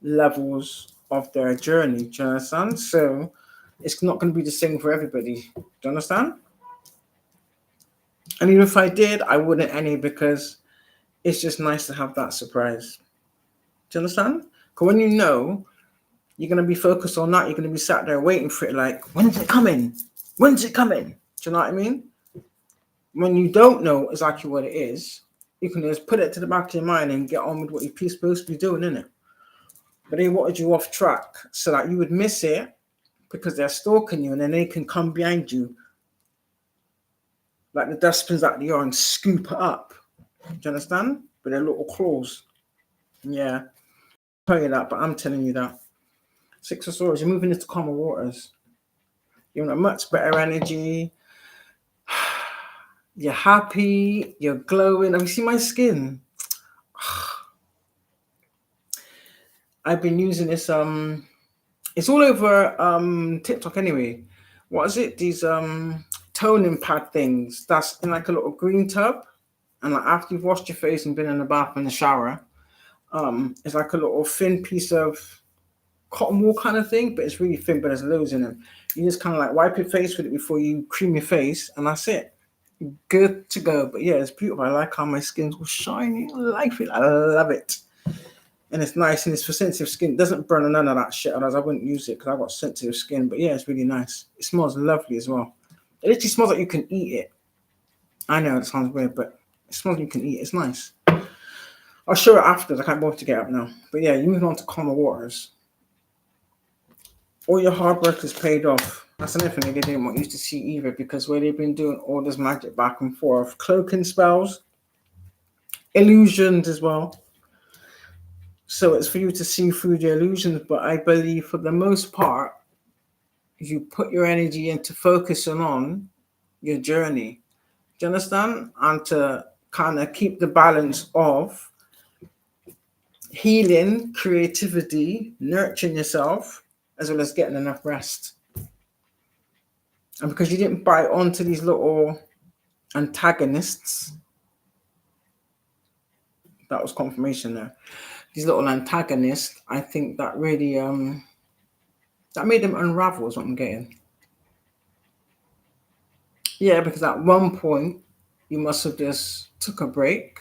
Speaker 1: levels of their journey. Do you understand? So it's not going to be the same for everybody. Do you understand? And even if I did, I wouldn't any, because it's just nice to have that surprise. Do you understand? Because when you know, you're going to be focused on that. You're going to be sat there waiting for it like, when's it coming? When's it coming? Do you know what I mean? When you don't know exactly what it is, you can just put it to the back of your mind and get on with what you're supposed to be doing, innit? But they wanted you off track so that you would miss it because they're stalking you, and then they can come behind you like the dustbins that they are and scoop it up. Do you understand? With their little claws. Yeah. I'll tell you that, but I'm telling you that. 6 of Swords, you're moving into calmer waters. You're in a much better energy. You're happy. You're glowing. Have you seen my skin? I've been using this. It's all over TikTok anyway. What is it? These toning pad things that's in like a little green tub, and like after you've washed your face and been in the bath and the shower, It's like a little thin piece of cotton wool kind of thing, but it's really thin, but there's loads in it. You just kind of like wipe your face with it before you cream your face, and that's it. Good to go. But yeah, it's beautiful. I like how my skin's all shiny. I like it. I love it. And it's nice, and it's for sensitive skin. It doesn't burn or none of that shit. Otherwise, I wouldn't use it because I've got sensitive skin. But yeah, it's really nice. It smells lovely as well. It literally smells like you can eat it. I know it sounds weird, but it smells like you can eat it. It's nice. I'll show it after. I can't bother to get up now. But yeah, you're moving on to calmer waters. All your hard work is paid off. That's another thing they didn't want you to see either, because where they've been doing all this magic back and forth, cloaking spells, illusions as well. So it's for you to see through the illusions, but I believe for the most part, you put your energy into focusing on your journey. Do you understand? And to kind of keep the balance of healing, creativity, nurturing yourself, as well as getting enough rest. And because you didn't bite onto these little antagonists, that was confirmation there. These little antagonists, I think that really that made them unravel is what I'm getting. Yeah, because at one point you must have just took a break,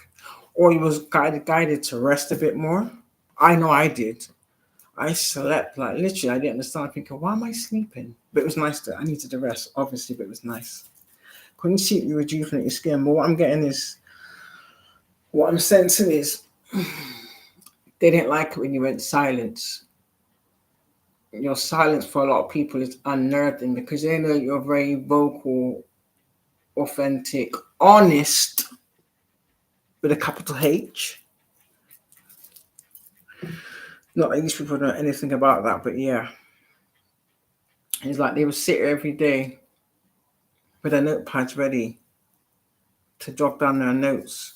Speaker 1: or you was guided to rest a bit more. I know I did. I slept like literally. I didn't understand. I'm thinking, why am I sleeping? But it was nice. I needed to rest, obviously, but it was nice. Couldn't see you rejuvenate your skin. But what I'm getting is, what I'm sensing is, they didn't like it when you went silent. Your silence for a lot of people is unnerving because they know you're very vocal, authentic, honest, with a capital H. Not that these people know anything about that, but yeah. It's like they would sit here every day with their notepads ready to jot down their notes.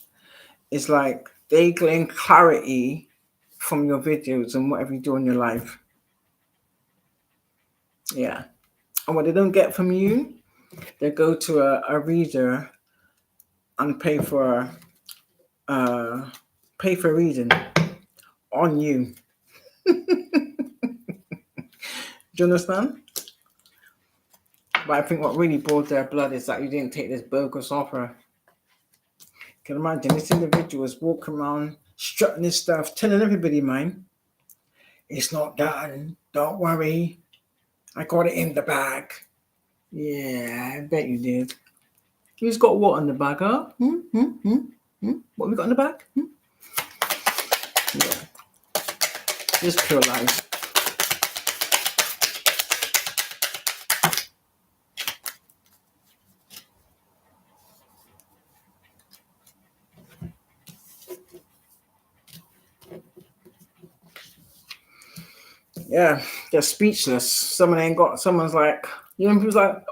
Speaker 1: It's like they gain clarity from your videos and whatever you do in your life. Yeah. And what they don't get from you, they go to a reader and pay for reading on you. Do you understand? But I think what really boiled their blood is that you didn't take this bogus offer. Can you imagine this individual is walking around strutting his stuff, telling everybody, mine, it's not done. Don't worry. I got it in the bag. Yeah, I bet you did. Who's got what in the bag, huh? What have we got in the bag? Yeah. Just pure lies. Yeah, they're speechless. Someone's like, you know, people's like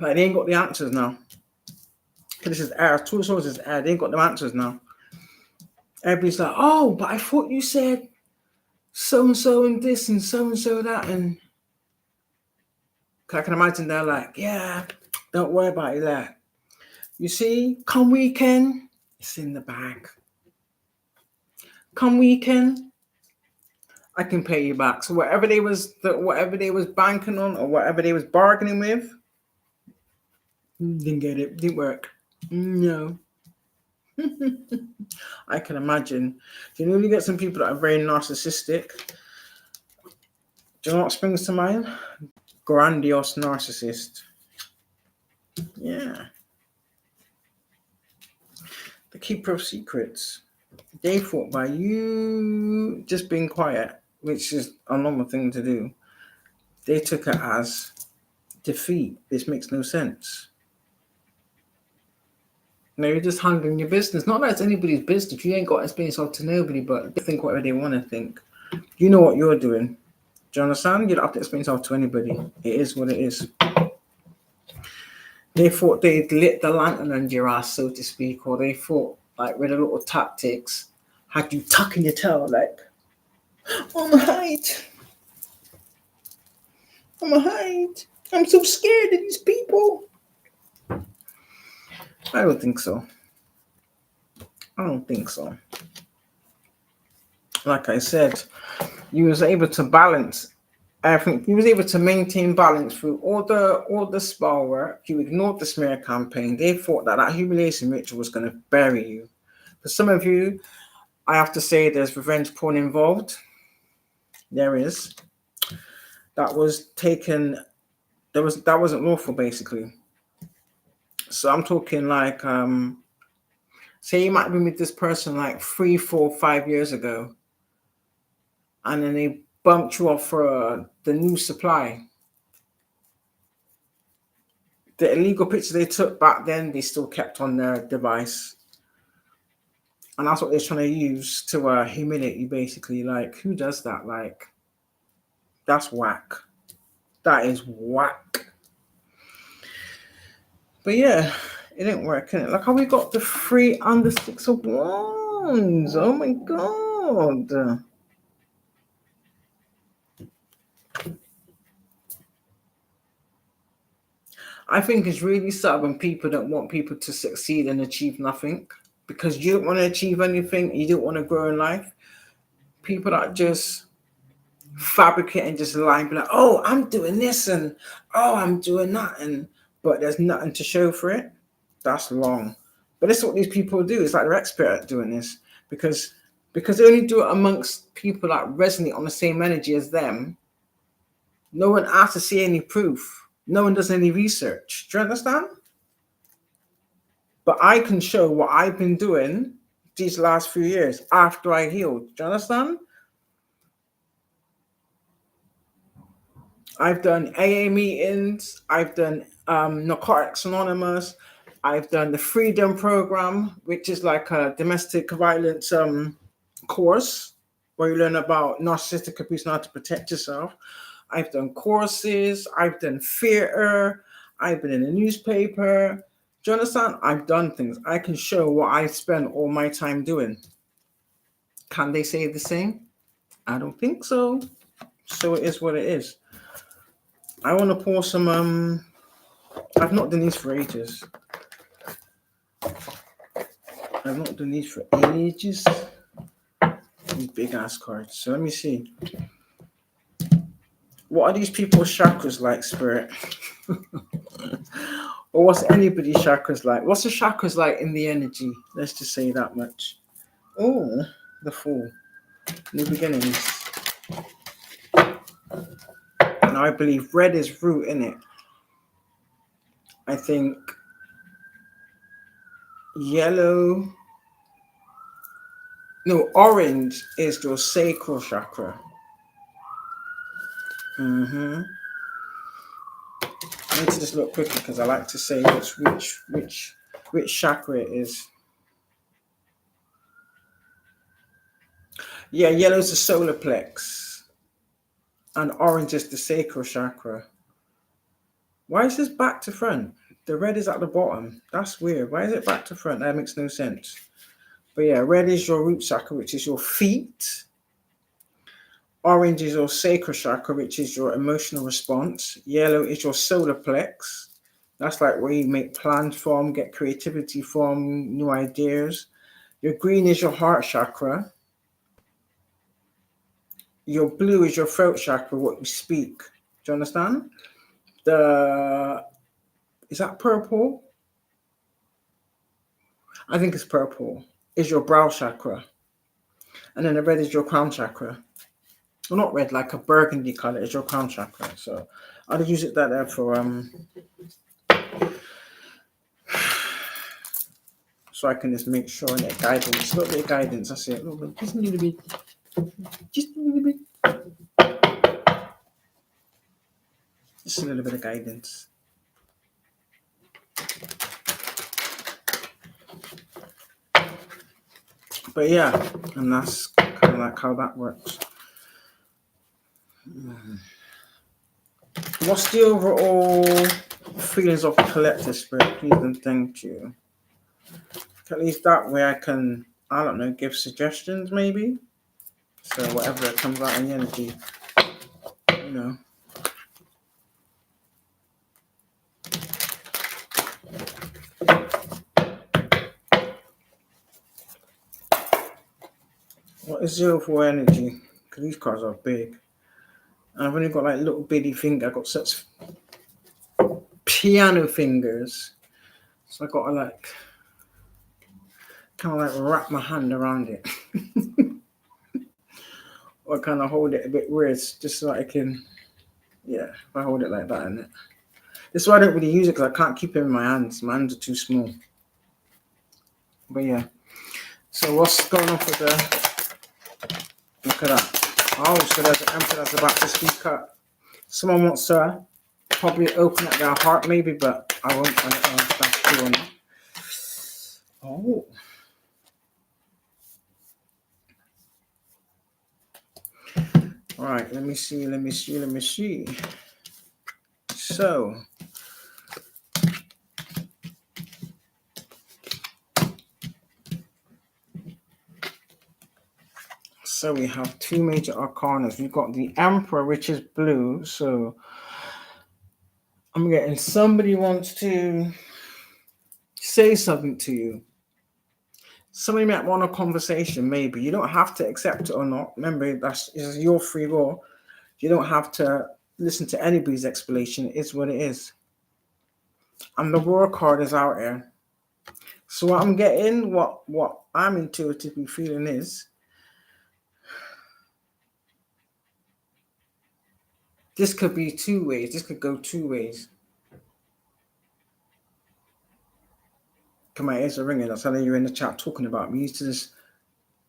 Speaker 1: they ain't got the answers now. This is air. Two sources air. They ain't got the answers now. Everybody's like, oh, but I thought you said so and so and this and so that, and I can imagine they're like, yeah, don't worry about that. You see, come weekend, it's in the bag. Come weekend, I can pay you back. So whatever they was banking on or whatever they was bargaining with, didn't get it. Didn't work. No. I can imagine. Do you know, you get some people that are very narcissistic? Do you know what springs to mind? Grandiose narcissist. Yeah. The keeper of secrets. They thought by you just being quiet, which is a normal thing to do, they took it as defeat. This makes no sense. No, you're just handling your business. Not that it's anybody's business. You ain't got to explain yourself to nobody, but they think whatever they want to think. You know what you're doing. Do you understand? You don't have to explain yourself to anybody. It is what it is. They thought they'd lit the lantern under your ass, so to speak, or they thought, like, with a little tactics, had you tucking your tail, like, I'm a hide. I'm a hide. I'm so scared of these people. I don't think so. like I said, you was able to balance. I think he was able to maintain balance through all the spell work. You ignored the smear campaign. They thought that humiliation ritual was going to bury you. For some of you, I have to say there's revenge porn involved. There is. That was taken. That wasn't lawful, basically. So I'm talking like, say you might have been with this person like 3, 4, 5 years ago, and then they bumped you off for the new supply. The illegal pictures they took back then, they still kept on their device. And that's what they're trying to use to humiliate you, basically. Like, who does that? Like, that's whack. That is whack. But yeah, it didn't work, innit? Like how we got the 3 under 6 of wands. Oh my god. I think it's really sad when people don't want people to succeed and achieve nothing because you don't want to achieve anything, you don't want to grow in life. People that just fabricate and just lie and be like, oh, I'm doing this and oh, I'm doing that, and but there's nothing to show for it. That's long. But that's what these people do. It's like they're expert at doing this because they only do it amongst people that resonate on the same energy as them. No one asks to see any proof. No one does any research. Do you understand? But I can show what I've been doing these last few years after I healed. Do you understand? I've done AA meetings. I've done Narcotics Anonymous. I've done the Freedom Program, which is like a domestic violence course where you learn about narcissistic abuse and how to protect yourself. I've done courses. I've done theater. I've been in the newspaper. Do you understand? I've done things. I can show what I spend all my time doing. Can they say the same? I don't think so. So it is what it is. I want to pour some. I've not done these for ages. These big ass cards. So let me see. What are these people's chakras like, Spirit? Or what's anybody's chakras like? What's the chakras like in the energy? Let's just say that much. Oh, the Fool. New beginnings. Now I believe red is root in it. I think yellow. No, orange is your sacral chakra. I need to just look quickly because I like to say which chakra it is. Yeah, yellow is the solar plex, and orange is the sacral chakra. Why is this back to front? The red is at the bottom. That's weird. Why is it back to front? That makes no sense. But yeah, red is your root chakra, which is your feet. Orange is your sacral chakra, which is your emotional response. Yellow is your solar plex. That's like where you make plans from, get creativity from, new ideas. Your green is your heart chakra. Your blue is your throat chakra, what you speak. Do you understand? Is that purple? I think it's purple. Is your brow chakra. And then the red is your crown chakra. Well, not red, like a burgundy color is your crown chakra. So I'll use it there for so I can just make sure and get guidance. A little bit of guidance, that's it. A little bit, just a little bit. Just a little bit. Just a little bit of guidance. But yeah, and that's kind of like how that works. What's the overall feelings of the collective, Spirit? Please and thank you. At least that way I can, I don't know, give suggestions maybe. So whatever comes out in the energy, you know. What is 0 4 energy because these cards are big. And I've only got like little bitty finger. I've got such piano fingers. So I got to like kind of like wrap my hand around it. Or kind of hold it a bit weird just so I can, yeah, if I hold it like that, innit? This is why I don't really use it because I can't keep it in my hands. My hands are too small. But yeah. So what's going on with the, look at that. Oh, so there's an emperor that's about to speak up. Someone wants to probably open up their heart maybe, but I won't. I don't know if that's true or not. Oh. All right, let me see. So we have two major arcanas. We've got the Emperor, which is blue. So I'm getting somebody wants to say something to you. Somebody might want a conversation, maybe. You don't have to accept it or not. Remember, that's your free will. You don't have to listen to anybody's explanation. It's what it is. And the War card is out here. So what I'm getting, what I'm intuitively feeling is, this could be two ways. This could go two ways. Come my ears are ringing. That's how you're in the chat talking about me. You used to just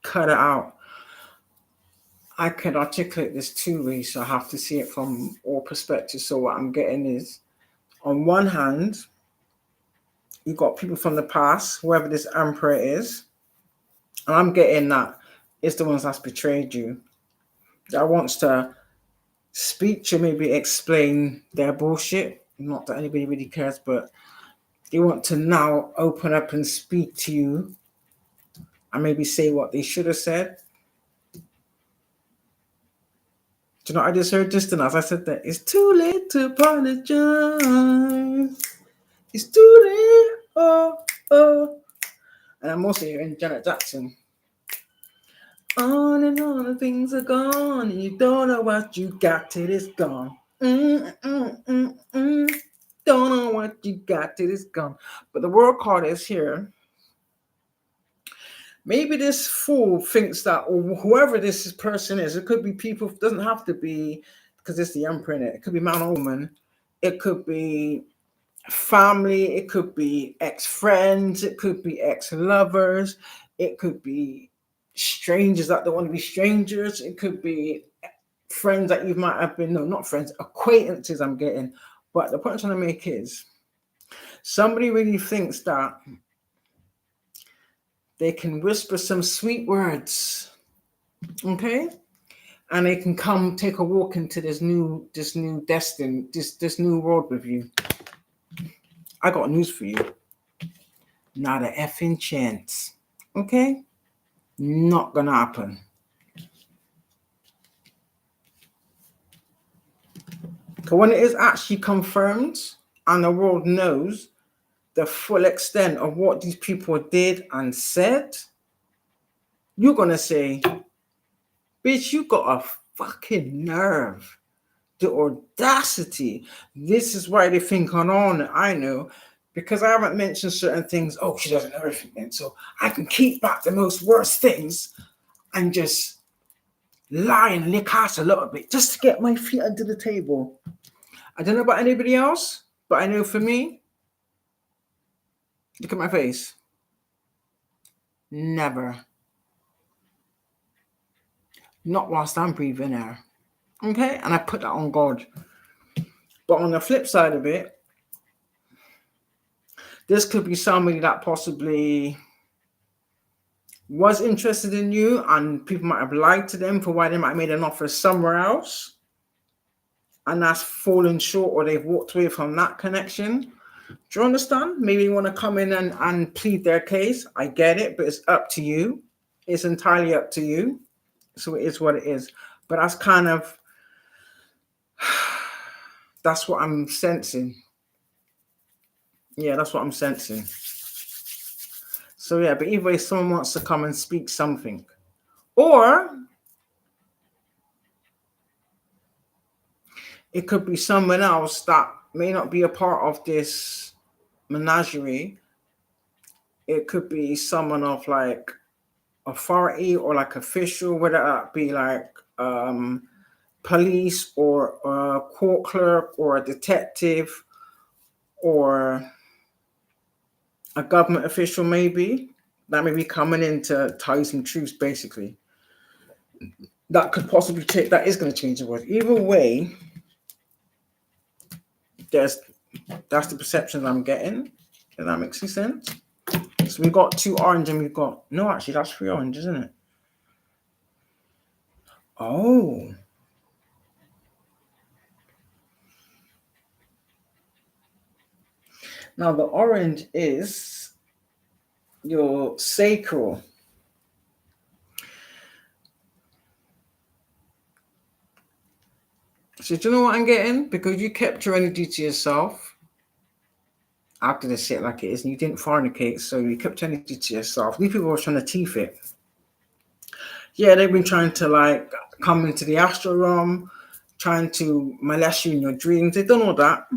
Speaker 1: cut it out. I can articulate this two ways, so I have to see it from all perspectives. So what I'm getting is, on one hand, you've got people from the past, whoever this emperor is, and I'm getting that it's the ones that's betrayed you, that wants to speak to you, maybe explain their bullshit. Not that anybody really cares, but they want to now open up and speak to you and maybe say what they should have said. Do you know what I just heard just then as I said that? It's too late to apologize. It's too late. Oh. And I'm also hearing Janet Jackson. On and on the things are gone, and you don't know what you got till it's gone. Don't know what you got till it's gone. But the World card is here. Maybe this fool thinks that, or whoever this person is, it could be people, it doesn't have to be, because it's the emperor in it. It could be man or woman. It could be family. It could be ex-friends. It could be ex-lovers. It could be strangers that don't want to be strangers. It could be friends that you might have been, no, not friends, acquaintances I'm getting. But the point I'm trying to make is, somebody really thinks that they can whisper some sweet words, okay? And they can come take a walk into this new destiny, this new world with you. I got news for you. Not a effing chance, okay? Not gonna happen. Because when it is actually confirmed and the world knows the full extent of what these people did and said, you're gonna say, bitch, you got a fucking nerve. The audacity. This is why they think on. I know, because I haven't mentioned certain things. Oh, she doesn't know everything, so I can keep back the most worst things and just lie and lick ass a little bit just to get my feet under the table. I don't know about anybody else, but I know for me, look at my face. Never. Not whilst I'm breathing air. Okay? And I put that on God. But on the flip side of it, this could be somebody that possibly was interested in you and people might have lied to them for why they might have made an offer somewhere else. And that's fallen short, or they've walked away from that connection. Do you understand? Maybe you want to come in and plead their case. I get it, but it's up to you. It's entirely up to you. So it is what it is. But that's kind of, that's what I'm sensing. Yeah, that's what I'm sensing. So yeah, but either way, someone wants to come and speak something. Or it could be someone else that may not be a part of this menagerie. It could be someone of like authority or like official, whether that be like police or a court clerk or a detective or a government official, maybe that may be coming in to tell you some truths, basically. That could possibly take, that is going to change the world. Either way, that's the perception I'm getting. Does that make sense? So we got 2 orange and we've got, no, actually that's 3 orange, isn't it? Oh. Now the orange is your sacral. So do you know what I'm getting? Because you kept your energy to yourself after the shit like it is, and you didn't fornicate, so you kept your energy to yourself. These people were trying to teeth it. Yeah, they've been trying to like come into the astral realm, trying to molest you in your dreams. They've done all that.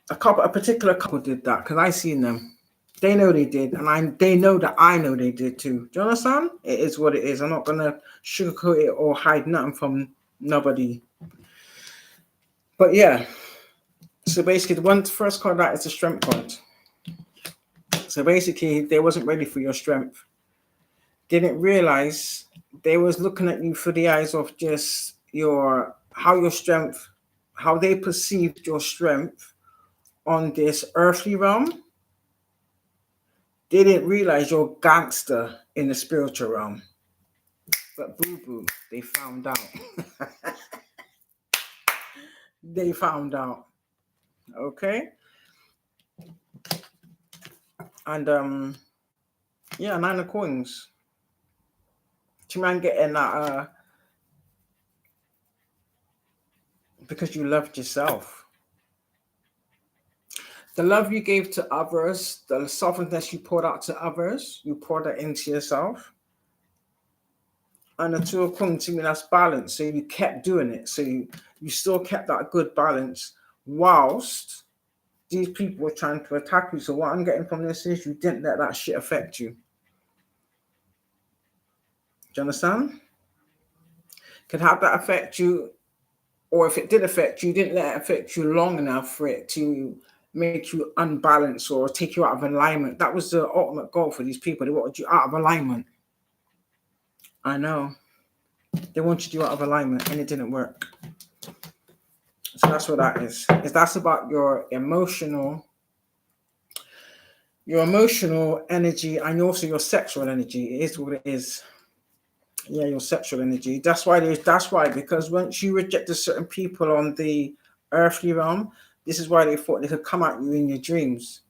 Speaker 1: A particular couple did that because I seen them. They know they did, and they know that I know they did too. Do you understand? It is what it is. I'm not gonna sugarcoat it or hide nothing from nobody. But yeah, so basically, the first card that is the strength card. So basically, they wasn't ready for your strength. Didn't realize they was looking at you through the eyes of just how they perceived your strength on this earthly realm. They didn't realize you're a gangster in the spiritual realm. But boo-boo, they found out. They found out. Okay? And yeah, 9 of coins. To man getting that because you loved yourself. The love you gave to others, the softness you poured out to others, you poured that into yourself. And the 2 of coins, to me, that's balance. So you kept doing it. So you still kept that good balance whilst these people were trying to attack you. So what I'm getting from this is you didn't let that shit affect you. Do you understand? Could have that affect you, or if it did affect you, you didn't let it affect you long enough for it to make you unbalanced or take you out of alignment. That was the ultimate goal for these people. They wanted you out of alignment. I know. They wanted you out of alignment and it didn't work. So that's what that is. That's about your emotional energy and also your sexual energy. It is what it is. Yeah, your sexual energy. That's why because once you rejected certain people on the earthly realm, this is why they thought they could come at you in your dreams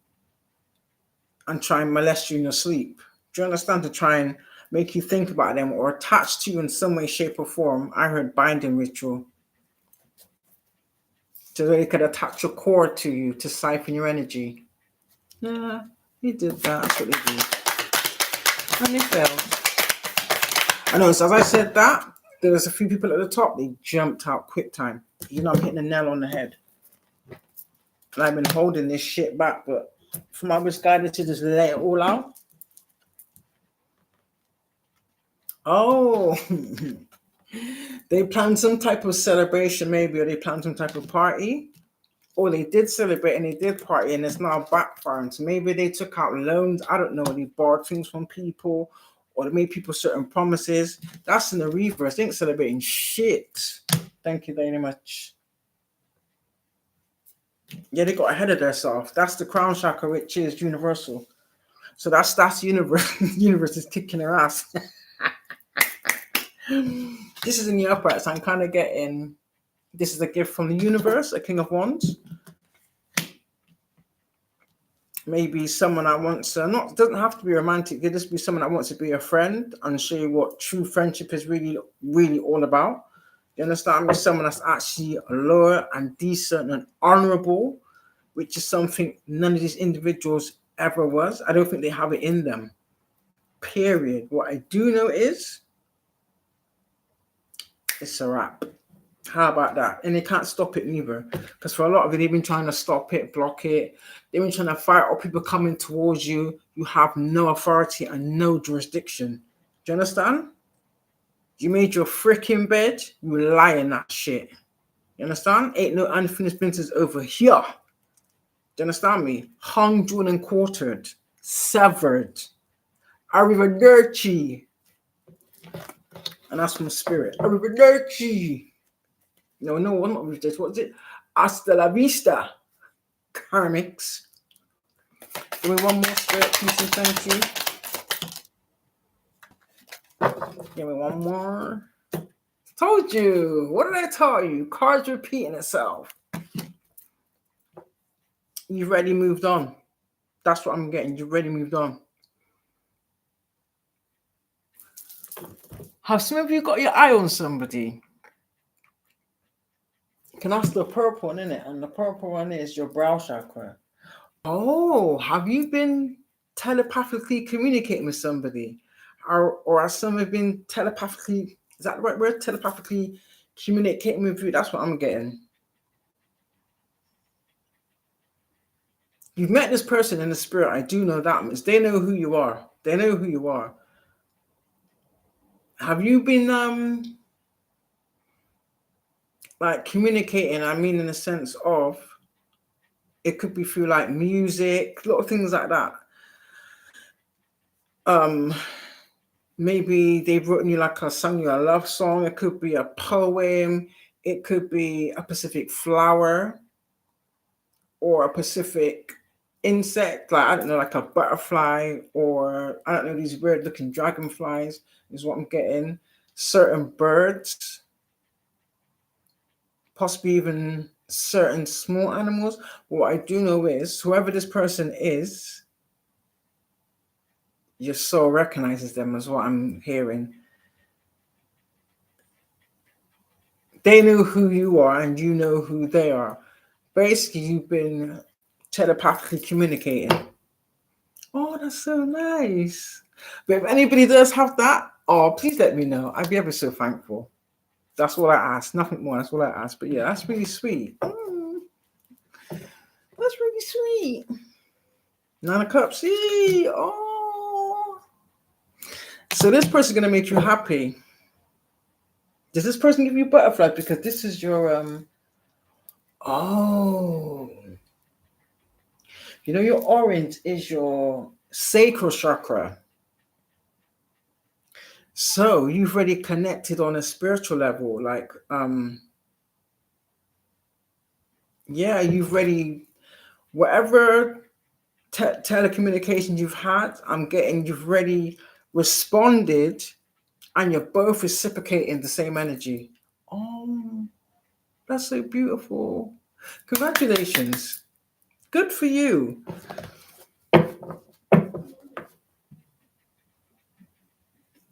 Speaker 1: and try and molest you in your sleep. Do you understand? To try and make you think about them or attach to you in some way, shape, or form. I heard binding ritual. So they could attach your cord to you to siphon your energy. Yeah, he did that. That's what they did. And they failed. I know, so as I said that, there was a few people at the top, they jumped out quick time. You know, I'm hitting the nail on the head. And I've been holding this shit back, but for my misguided to just let it all out. Oh, they planned some type of celebration, maybe, or they planned some type of party, or they did celebrate and they did party, and it's now backfiring. So maybe they took out loans. I don't know. They borrowed things from people, or they made people certain promises. That's in the reverse. They ain't celebrating shit. Thank you very much. Yeah, they got ahead of themselves. That's the crown chakra, which is universal. So that's the universe. The universe is kicking their ass. This is in the upright, so I'm kind of getting, this is a gift from the universe, a King of Wands. Maybe someone that wants to, doesn't have to be romantic, it could just be someone that wants to be a friend and show you what true friendship is really, really all about. You understand me? Someone that's actually loyal and decent and honorable, which is something none of these individuals ever was. I don't think they have it in them. period. What I do know is it's a wrap. How about that? And they can't stop it neither. Because for a lot of it, they've been trying to stop it, block it. They've been trying to fight or people coming towards you. You have no authority and no jurisdiction. Do you understand? You made your freaking bed, you lie in that shit. You understand? Ain't no unfinished business over here. Do you understand me? Hung, drawn, and quartered. Severed. Arrivederci. And that's from spirit. Arrivederci. No, I'm not with this. What's it? Hasta la vista. Karmics. Give me one more spirit, please and thank you. Give me one more. Told you. What did I tell you? Cards repeating itself. You've already moved on. That's what I'm getting. You've already moved on. Have some of you got your eye on somebody? You can ask the purple one, innit? And the purple one is your brow chakra. Oh, have you been telepathically communicating with somebody? Or has someone been telepathically, is that the right word? Telepathically communicating with you? That's what I'm getting. You've met this person in the spirit. I do know that much. They know who you are. They know who you are. Have you been like communicating? I mean, in the sense of it could be through like music, a lot of things like that. Maybe they've written you like sung you a love song. It could be a poem. It could be a specific flower or a specific insect, like I don't know, like a butterfly, or I don't know, these weird looking dragonflies is what I'm getting. Certain birds, possibly even certain small animals. What I do know is whoever this person is, your soul recognizes them, is what I'm hearing. They know who you are and you know who they are. Basically, you've been telepathically communicating. Oh, that's so nice. But if anybody does have that, oh, please let me know. I'd be ever so thankful. That's all I ask. Nothing more. That's all I ask. But yeah, that's really sweet. That's really sweet. Nine of Cups. Yay. Oh. So this person's going to make you happy. Does this person give you butterflies? Because this is your oh, you know, your orange is your sacral chakra. So you've already connected on a spiritual level, like yeah, you've already, whatever telecommunication you've had, I'm getting you've already responded, and you're both reciprocating the same energy. Oh, that's so beautiful. Congratulations. Good for you.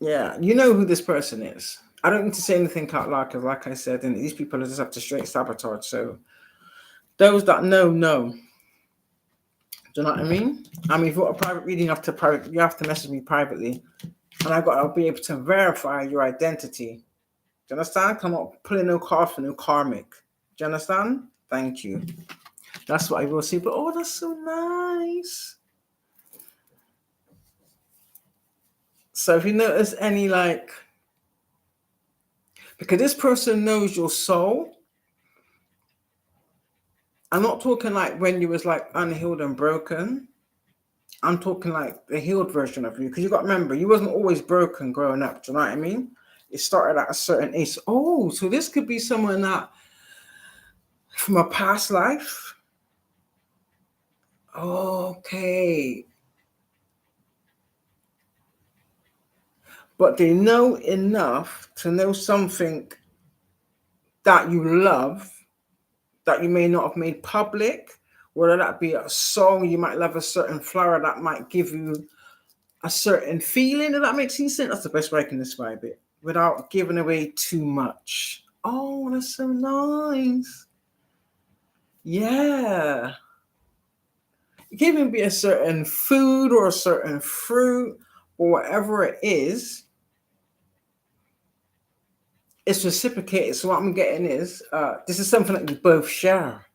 Speaker 1: Yeah, you know who this person is. I don't need to say anything out loud because, like I said, and these people are just up to straight sabotage. So those that know. Do you know what I mean? I mean, if you want a private reading, you have to message me privately, and I'll be able to verify your identity. Do you understand? I'm not pulling no card for no karmic. Do you understand? Thank you. That's what I will see. But oh, that's so nice. So if you notice any like, because this person knows your soul. I'm not talking like when you was like unhealed and broken. I'm talking like the healed version of you. Because you got to remember, you wasn't always broken growing up. Do you know what I mean? It started at a certain age. Oh, so this could be someone that from a past life. Okay. But they know enough to know something that you love that you may not have made public, whether that be a song, you might love a certain flower that might give you a certain feeling. If that makes any sense, that's the best way I can describe it without giving away too much. Oh, that's so nice. Yeah. It can even be a certain food or a certain fruit, or whatever it is, it's reciprocated. So what I'm getting is, this is something that you both share.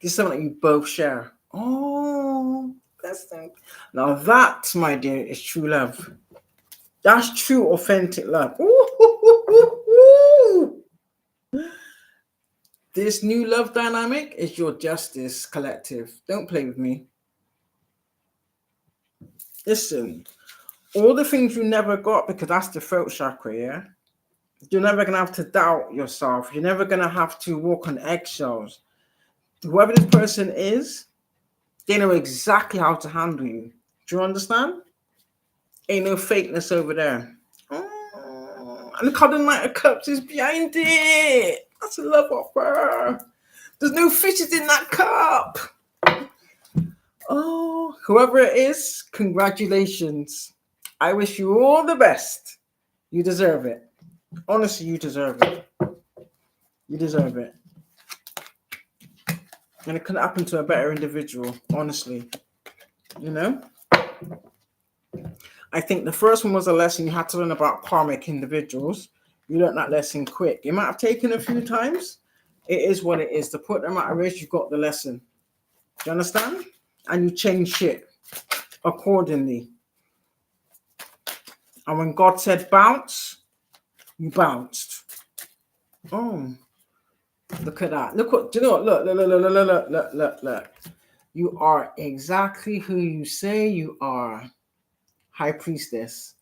Speaker 1: This is something that you both share. Oh, that's thing. Now that, my dear, is true love. That's true, authentic love. Ooh. This new love dynamic is your justice collective. Don't play with me. Listen, all the things you never got, because that's the throat chakra, yeah? You're never going to have to doubt yourself. You're never going to have to walk on eggshells. Whoever this person is, they know exactly how to handle you. Do you understand? Ain't no fakeness over there. Oh, and look how the Knight of Cups is behind it. That's a love offer. There's no fishes in that cup. Oh, whoever it is, congratulations. I wish you all the best. You deserve it. Honestly, you deserve it. You deserve it. And it could happen to a better individual, honestly. You know? I think the first one was a lesson you had to learn about karmic individuals. You learned that lesson quick. It might have taken a few times. It is what it is. To put them at risk, you got the lesson. Do you understand? And you change shit accordingly. And when God said bounce, you bounced. Oh, look at that. Look what, do you know what? Look. You are exactly who you say you are. High Priestess.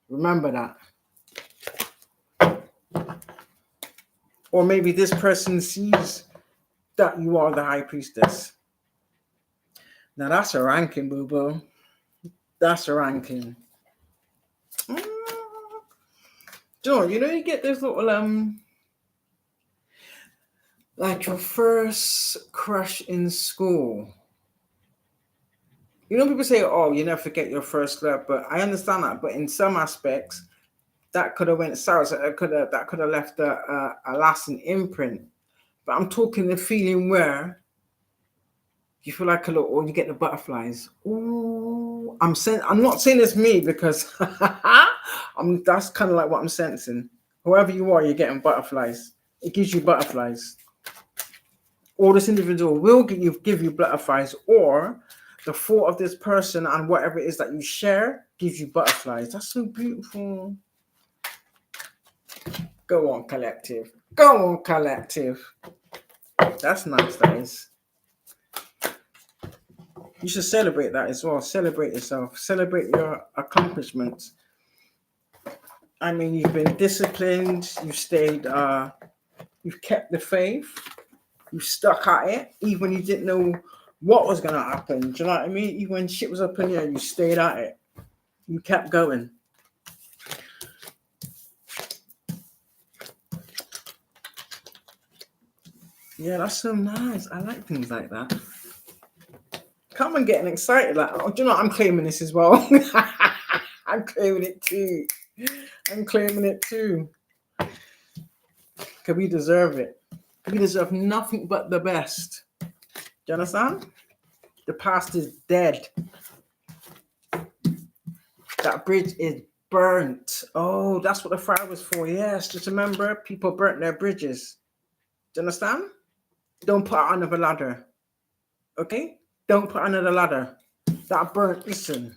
Speaker 1: Remember that. Or maybe this person sees that you are the High Priestess. Now that's a ranking, boo-boo. That's a ranking. John, you know you get this little like your first crush in school. You know, people say, "Oh, you never forget your first love," but I understand that. But in some aspects, that could have went sour. So that could have left a lasting imprint. But I'm talking the feeling where you feel like a little, or you get the butterflies. Ooh, I'm not saying it's me because that's kind of like what I'm sensing. Whoever you are, you're getting butterflies. It gives you butterflies. Or this individual will give you butterflies, or the thought of this person and whatever it is that you share gives you butterflies. That's so beautiful. Go on, collective. Go on, collective. That's nice, that is. You should celebrate that as well. Celebrate yourself. Celebrate your accomplishments. I mean, you've been disciplined. You've stayed. You've kept the faith. You stuck at it, even when you didn't know what was going to happen. Do you know what I mean? Even when shit was up in the air, you stayed at it. You kept going. Yeah, that's so nice. I like things like that. Come on, getting excited. Like, oh, do you know what? I'm claiming this as well. I'm claiming it too. I'm claiming it too. Because we deserve it. We deserve nothing but the best. Do you understand? The past is dead. That bridge is burnt. Oh, that's what the fire was for. Yes, just remember, people burnt their bridges. Do you understand? Don't put it under ladder. Okay? Don't put under the ladder. That burnt, listen.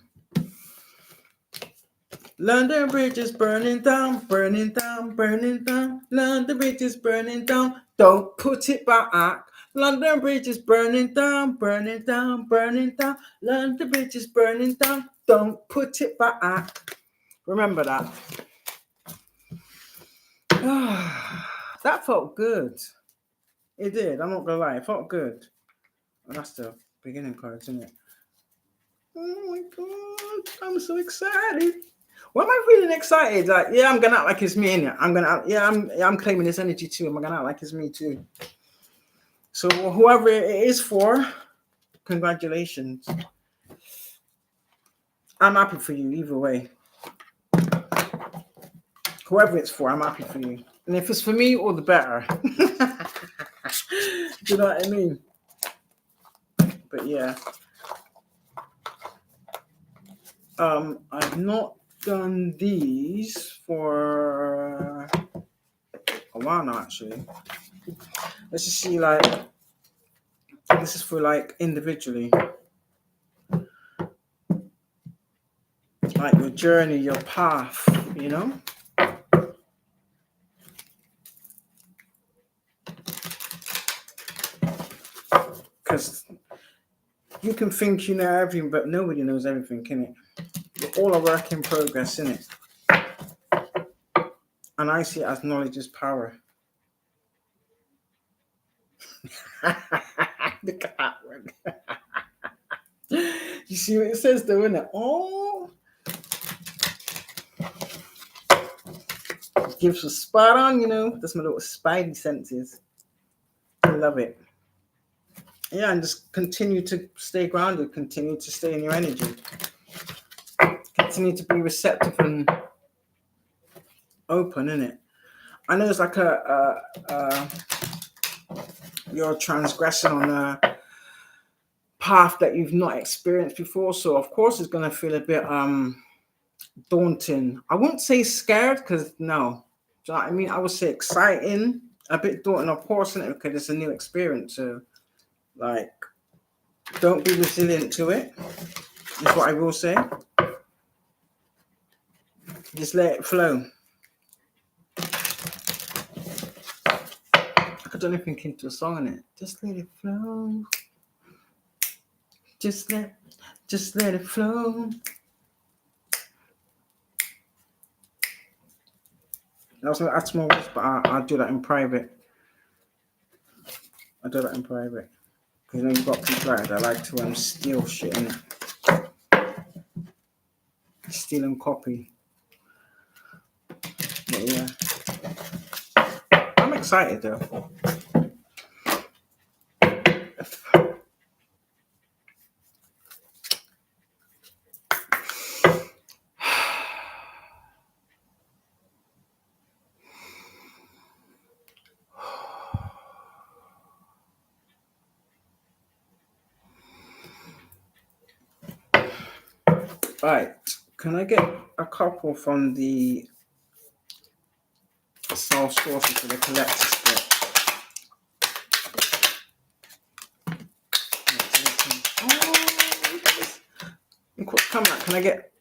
Speaker 1: London Bridge is burning down, burning down, burning down. London Bridge is burning down. Don't put it back. London Bridge is burning down, burning down, burning down. London Bridge is burning down. Don't put it back. Remember that. That felt good. It did. I'm not gonna lie. It felt good. Oh, that's the beginning card, isn't it? Oh my god! I'm so excited. Why am I feeling excited? Like, yeah, I'm gonna act like it's me, innit? I'm claiming this energy too. I'm gonna act like it's me too. So whoever it is for, congratulations. I'm happy for you either way. Whoever it's for, I'm happy for you. And if it's for me, all the better. Do you know what I mean? But yeah. I've not done these for a while now, actually. Let's just see, like, this is for like individually, like your journey, your path, you know. Because you can think you know everything, but nobody knows everything, can it? We're all a work in progress, isn't it? And I see it as knowledge is power. Look at that one. You see what it says though, innit? Oh, it gives us spot on, you know. That's my little spidey senses. I love it. Yeah, and just continue to stay grounded, continue to stay in your energy, continue to be receptive and open, innit? I know it's like you're transgressing on a path that you've not experienced before, so of course it's gonna feel a bit daunting. I wouldn't say scared, because no. Do you know what I mean? I would say exciting, a bit daunting, of course, innit? Because it's a new experience. So, like, don't be resilient to it, is what I will say. Just let it flow. I don't even think into a song in it. Just let it flow. Just let it flow. I was gonna add some more words, but I'll do that in private. I do that in private. Because you know you've got people out there that like to steal shit, innit? Steal and copy. But yeah. I'm excited though. Right. Can I get a couple from the Soul Sources for the collector split? Come on, can I get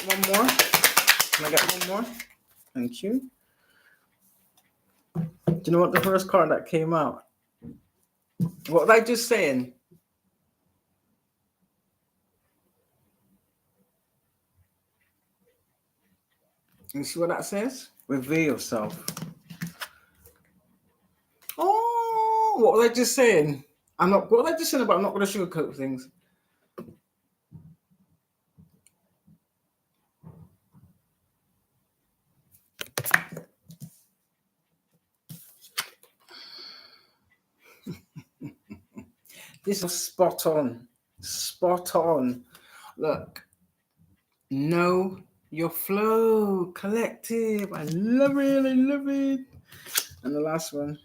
Speaker 1: one more? Can I get one more? Thank you. Do you know what the first card that came out? What was I just saying? You see what that says? Reveal yourself. Oh, what was I just saying? What was I just saying about I'm not going to sugarcoat things? This is spot on. Spot on. Look. Know your flow, collective. I love it. I love it. And the last one.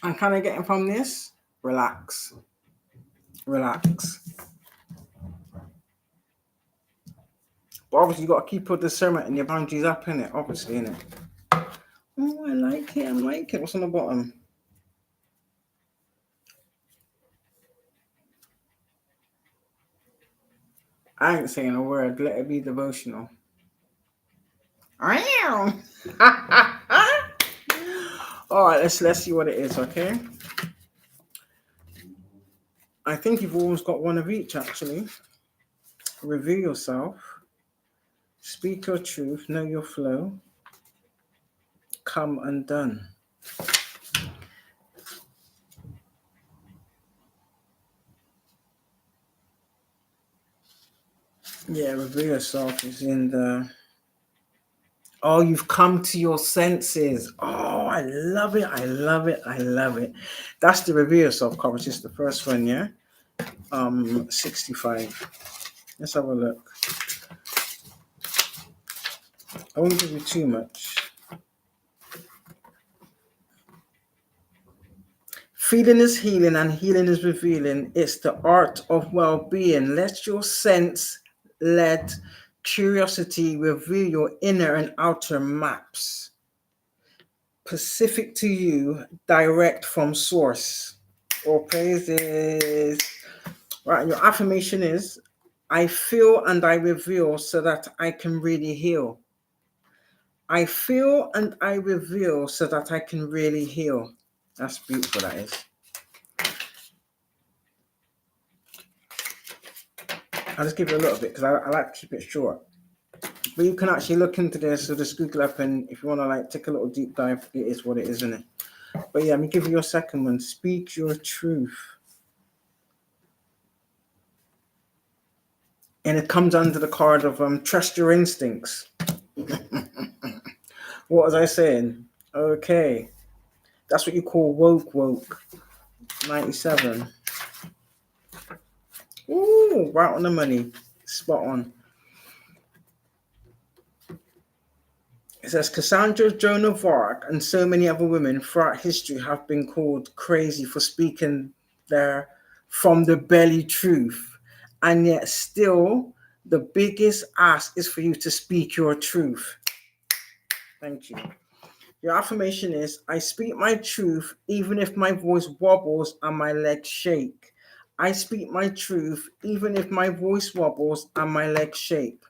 Speaker 1: I'm kind of getting from this. Relax. Relax. But obviously, you got to keep your discernment and your boundaries up, innit? Obviously, innit? Oh, I like it. I like it. What's on the bottom? I ain't saying a word. Let it be devotional. All right, let's see what it is, okay? I think you've almost got one of each, actually. Reveal yourself. Speak your truth. Know your flow. Come undone. Yeah, reveal yourself is in the... Oh, you've come to your senses. Oh, I love it. I love it. I love it. That's the reveal yourself card, which is the first one, yeah? 65. Let's have a look. I won't give you too much. Feeling is healing and healing is revealing. It's the art of well-being. Let your sense-led curiosity reveal your inner and outer maps. Specific to you, direct from source. All praises. Right, your affirmation is, I feel and I reveal so that I can really heal. I feel and I reveal so that I can really heal. That's beautiful, that is. I'll just give it a little bit because I like to keep it short. But you can actually look into this or just Google up, and if you want to like take a little deep dive, it is what it is, isn't it? But yeah, let me give you your second one. Speak your truth. And it comes under the card of trust your instincts. What was I saying? Okay. That's what you call woke. 97. Ooh, right on the money. Spot on. It says Cassandra Joan of Arc and so many other women throughout history have been called crazy for speaking their from the belly truth. And yet still the biggest ask is for you to speak your truth. Thank you. Your affirmation is, I speak my truth even if my voice wobbles and my legs shake. I speak my truth even if my voice wobbles and my legs shake.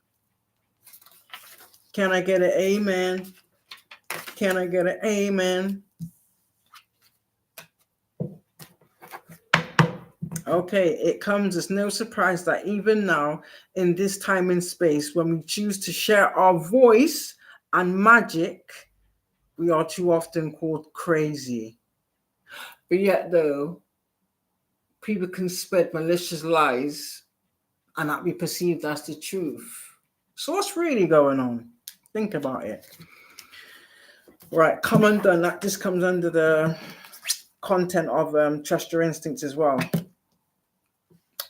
Speaker 1: Can I get an amen? Can I get an amen? Okay, it comes as no surprise that even now, in this time and space, when we choose to share our voice and magic, we are too often called crazy. But yet, though, people can spread malicious lies and that be perceived as the truth. So what's really going on? Think about it. Right, come undone. That just comes under the content of trust your instincts as well.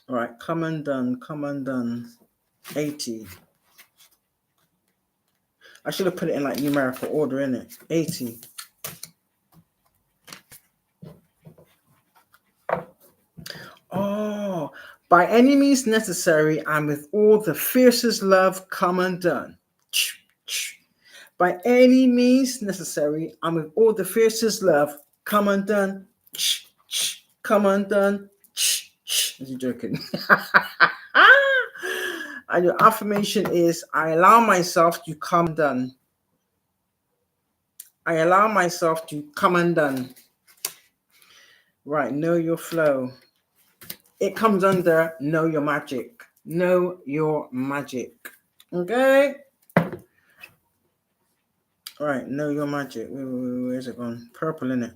Speaker 1: All right, come undone. 80. I should have put it in like numerical order, innit? 80. Oh, by any means necessary and with all the fiercest love, come undone. By any means necessary and with all the fiercest love, come undone. Come undone. Is you joking? And your affirmation is, I allow myself to come undone. I allow myself to come undone. Right, know your flow. It comes under know your magic. Know your magic. Okay? Right, know your magic. Where's it gone? Purple, innit?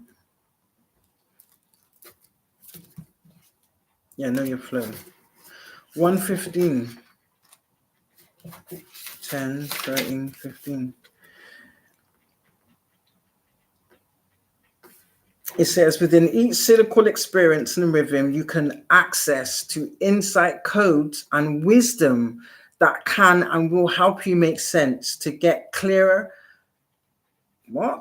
Speaker 1: Yeah, know your flow. 115. 10, 13, 15. It says, within each cyclical experience and rhythm, you can access to insight codes and wisdom that can and will help you make sense to get clearer.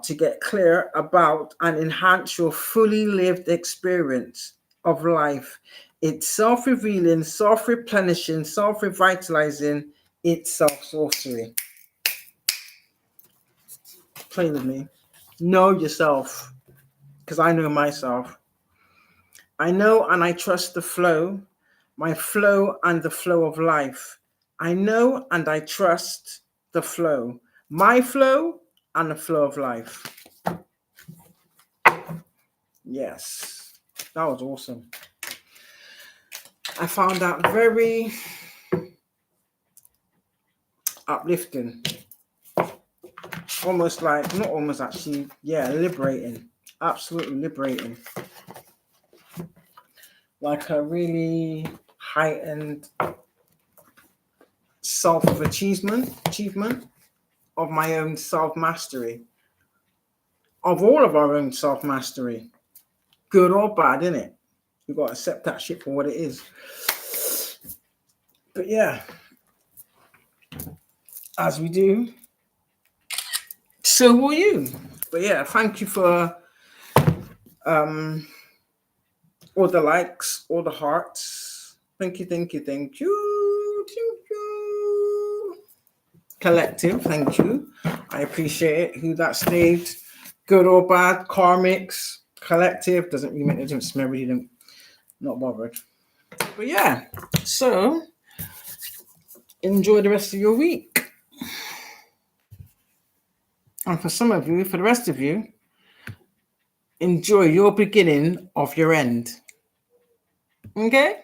Speaker 1: To get clear about and enhance your fully lived experience of life. It's self-revealing, self-replenishing, self-revitalizing, it's self-sorcery. Play with me. Know yourself, because I know myself. I know and I trust the flow, my flow and the flow of life. I know and I trust the flow, my flow and the flow of life. Yes, that was awesome. I found that very uplifting. Almost like, not almost actually, yeah, liberating. Absolutely liberating. Like a really heightened self-achievement of my own self-mastery. Of all of our own self-mastery. Good or bad, innit? You've got to accept that shit for what it is. But yeah, as we do, so will you. But yeah, thank you for all the likes, all the hearts. Thank you, thank you, thank you, thank you. Collective, thank you. I appreciate it. Who that stayed, good or bad, karmics, collective, doesn't really make a difference. Maybe don't, not bothered. But yeah, so enjoy the rest of your week. And for some of you, for the rest of you, enjoy your beginning of your end. Okay?